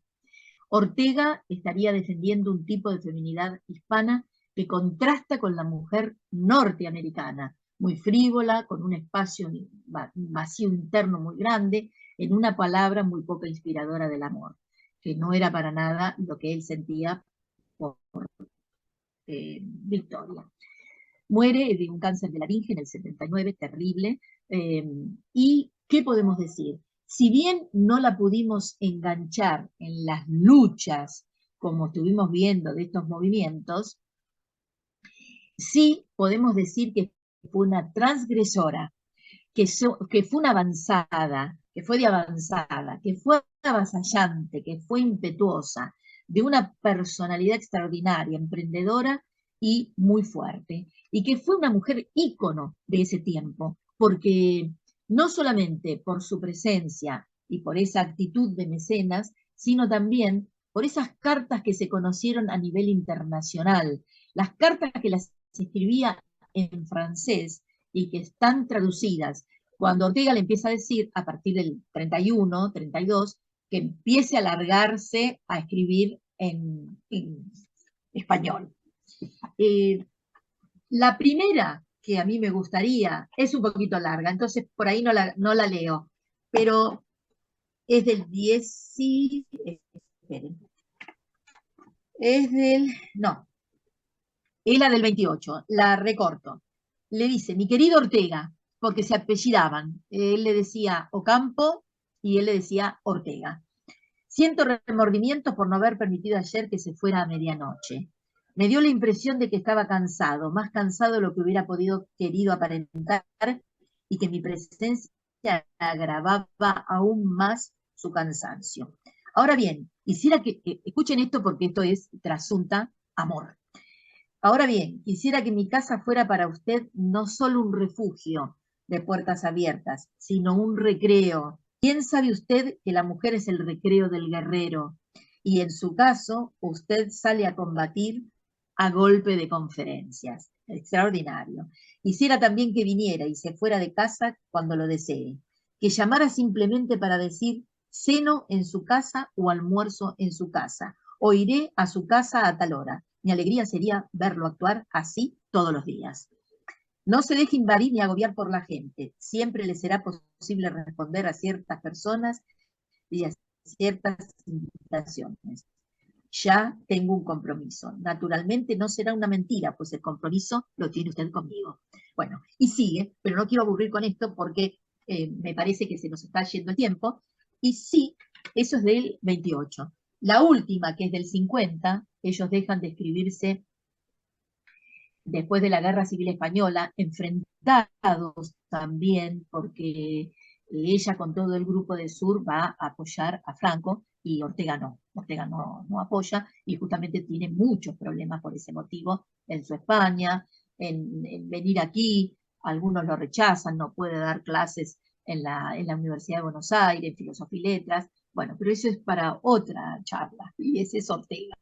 Ortega estaría defendiendo un tipo de feminidad hispana que contrasta con la mujer norteamericana, muy frívola, con un espacio vacío interno muy grande, en una palabra muy poco inspiradora del amor, que no era para nada lo que él sentía por Victoria. Muere de un cáncer de laringe en el 79, terrible. ¿Y qué podemos decir? Si bien no la pudimos enganchar en las luchas, como estuvimos viendo de estos movimientos, sí podemos decir que fue una transgresora, que fue una avanzada, que fue de avanzada, que fue avasallante, que fue impetuosa, de una personalidad extraordinaria, emprendedora y muy fuerte, y que fue una mujer ícono de ese tiempo, porque no solamente por su presencia y por esa actitud de mecenas, sino también por esas cartas que se conocieron a nivel internacional, las cartas que las escribía en francés y que están traducidas. Cuando Ortega le empieza a decir, a partir del 31, 32, que empiece a alargarse a escribir en español. La primera que a mí me gustaría es un poquito larga, entonces por ahí no la leo, pero es del 10, no, es la del 28, la recorto. Le dice, mi querido Ortega, porque se apellidaban. Él le decía Ocampo y él le decía Ortega. Siento remordimientos por no haber permitido ayer que se fuera a medianoche. Me dio la impresión de que estaba cansado, más cansado de lo que hubiera querido aparentar, y que mi presencia agravaba aún más su cansancio. Ahora bien, quisiera que escuchen esto porque esto es trasunta amor. Ahora bien, quisiera que mi casa fuera para usted no solo un refugio de puertas abiertas, sino un recreo. Bien sabe usted que la mujer es el recreo del guerrero, y en su caso, usted sale a combatir a golpe de conferencias. Extraordinario. Quisiera también que viniera y se fuera de casa cuando lo desee, que llamara simplemente para decir ceno en su casa o almuerzo en su casa, o iré a su casa a tal hora. Mi alegría sería verlo actuar así todos los días. No se deje invadir ni agobiar por la gente. Siempre le será posible responder a ciertas personas y ciertas invitaciones. Ya tengo un compromiso. Naturalmente no será una mentira, pues el compromiso lo tiene usted conmigo. Bueno, y sigue, pero no quiero aburrir con esto porque me parece que se nos está yendo el tiempo. Y sí, eso es del 28. La última, que es del 50, ellos dejan de escribirse después de la Guerra Civil Española, enfrentados también, porque ella con todo el grupo de Sur va a apoyar a Franco y Ortega no apoya y justamente tiene muchos problemas por ese motivo en su España, en venir aquí, algunos lo rechazan, no puede dar clases en la Universidad de Buenos Aires, filosofía y letras, bueno, pero eso es para otra charla, y ese es Ortega,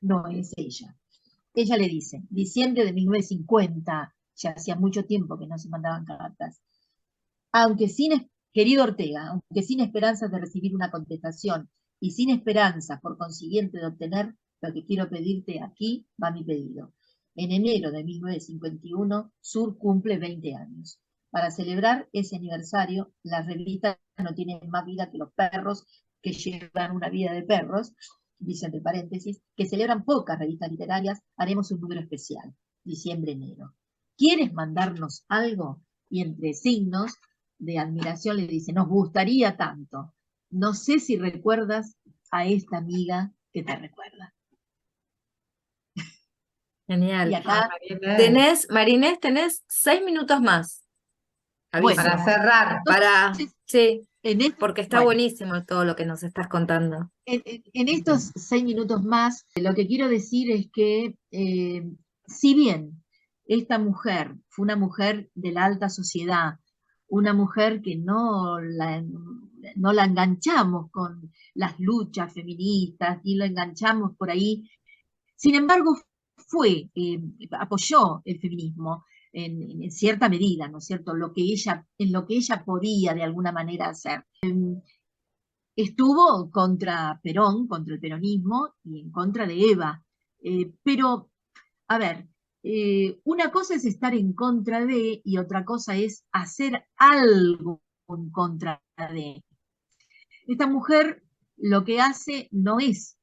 no es ella. Ella le dice, diciembre de 1950, ya hacía mucho tiempo que no se mandaban cartas, aunque sin, querido Ortega, aunque sin esperanzas de recibir una contestación y sin esperanzas, por consiguiente, de obtener lo que quiero pedirte, aquí va mi pedido. En enero de 1951, Sur cumple 20 años. Para celebrar ese aniversario, las revistas no tienen más vida que los perros que llevan una vida de perros, dice entre paréntesis, que celebran pocas revistas literarias, haremos un número especial, diciembre-enero. ¿Quieres mandarnos algo? Y entre signos de admiración le dice, nos gustaría tanto. No sé si recuerdas a esta amiga que te recuerda. Y Genial. acá, Marinés, tenés 6 minutos más. Aviso. Para cerrar. entonces, Sí, en porque está bueno, buenísimo todo lo que nos estás contando. en estos 6 minutos más, lo que quiero decir es que si bien esta mujer fue una mujer de la alta sociedad, una mujer que no la enganchamos con las luchas feministas, ni la enganchamos por ahí, sin embargo apoyó el feminismo en cierta medida, ¿no es cierto? En lo que ella podía de alguna manera hacer. Estuvo contra Perón, contra el peronismo y en contra de Eva. Pero, a ver, una cosa es estar en contra de y otra cosa es hacer algo en contra de. Esta mujer lo que hace no es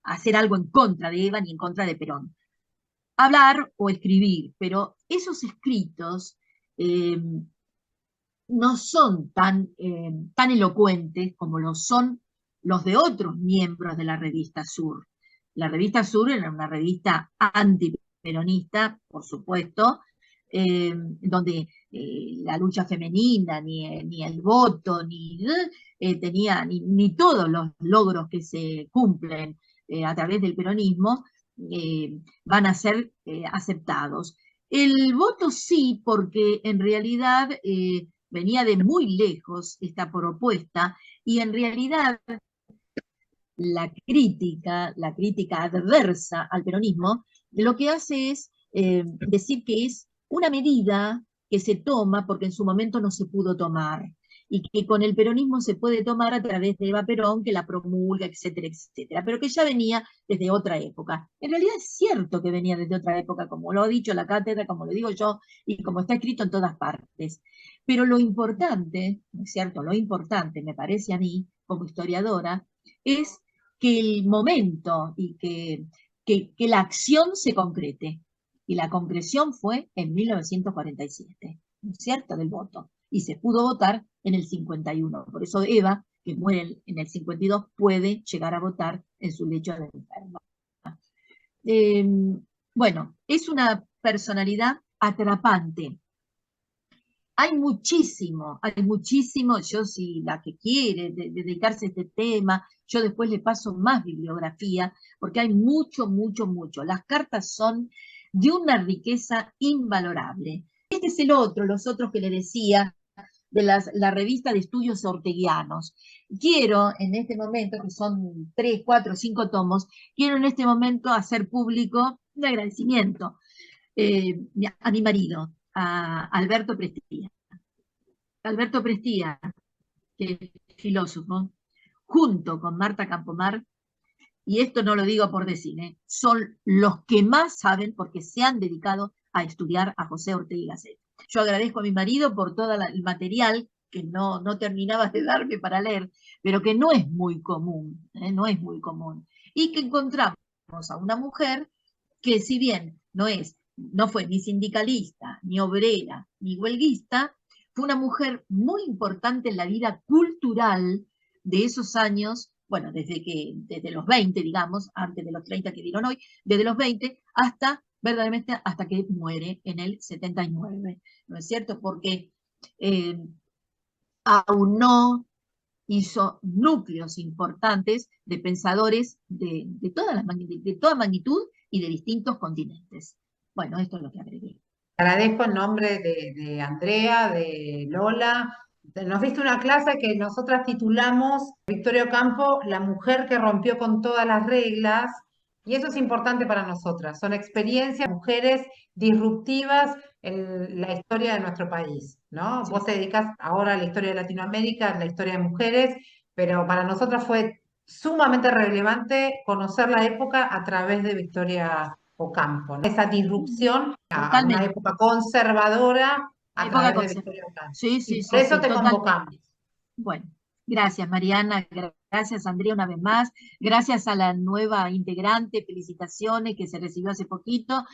hacer algo en contra de Eva ni en contra de Perón. Hablar o escribir, pero esos escritos no son tan elocuentes como lo son los de otros miembros de la revista Sur. La revista Sur era una revista antiperonista, por supuesto, donde la lucha femenina, ni el voto, tenía ni todos los logros que se cumplen a través del peronismo van a ser aceptados. El voto sí, porque en realidad venía de muy lejos esta propuesta y en realidad la crítica adversa al peronismo, lo que hace es decir que es una medida que se toma porque en su momento no se pudo tomar y que con el peronismo se puede tomar a través de Eva Perón, que la promulga, etcétera, etcétera, pero que ya venía desde otra época. En realidad es cierto que venía desde otra época, como lo ha dicho la cátedra, como lo digo yo, y como está escrito en todas partes. Pero lo importante, ¿no es cierto? Lo importante, me parece a mí, como historiadora, es que el momento y que la acción se concrete. Y la concreción fue en 1947, ¿no es cierto?, del voto. Y se pudo votar en el 51. Por eso Eva, que muere en el 52, puede llegar a votar en su lecho de enferma. Bueno, es una personalidad atrapante. Hay muchísimo, yo si la que quiere dedicarse a este tema, yo después le paso más bibliografía, porque hay mucho, mucho, mucho. Las cartas son de una riqueza invalorable. Este es los otros que le decía, de la revista de estudios orteguianos. Quiero en este momento, que son 3, 4, 5 tomos, quiero en este momento hacer público un agradecimiento a mi marido, a Alberto Prestía. Alberto Prestía, que es filósofo, junto con Marta Campomar, y esto no lo digo por decir, son los que más saben porque se han dedicado a estudiar a José Ortega y Gasset. Yo agradezco a mi marido por todo el material que no terminabas de darme para leer, pero que no es muy común, no es muy común. Y que encontramos a una mujer que si bien no fue ni sindicalista, ni obrera, ni huelguista, fue una mujer muy importante en la vida cultural de esos años, bueno, desde los 20, digamos, antes de los 30 que dieron hoy, desde los 20 hasta, verdaderamente, hasta que muere en el 79, ¿no es cierto? Porque aunó, hizo núcleos importantes de pensadores de toda magnitud y de distintos continentes. Bueno, esto es lo que agregué. Agradezco en nombre de Andrea, de Lola. Nos diste una clase que nosotras titulamos Victoria Ocampo, la mujer que rompió con todas las reglas, y eso es importante para nosotras. Son experiencias, mujeres disruptivas en la historia de nuestro país, ¿no? Sí. Vos te dedicas ahora a la historia de Latinoamérica, a la historia de mujeres, pero para nosotras fue sumamente relevante conocer la época a través de Victoria Ocampo, ¿no? Esa disrupción a una Totalmente. época conservadora a Época través de conservadora. Victoria Ocampo. Sí, Y sí, por sí, eso sí, te totalmente. convocamos. Bueno, gracias Mariana, gracias Andrea una vez más, gracias a la nueva integrante, felicitaciones que se recibió hace poquito.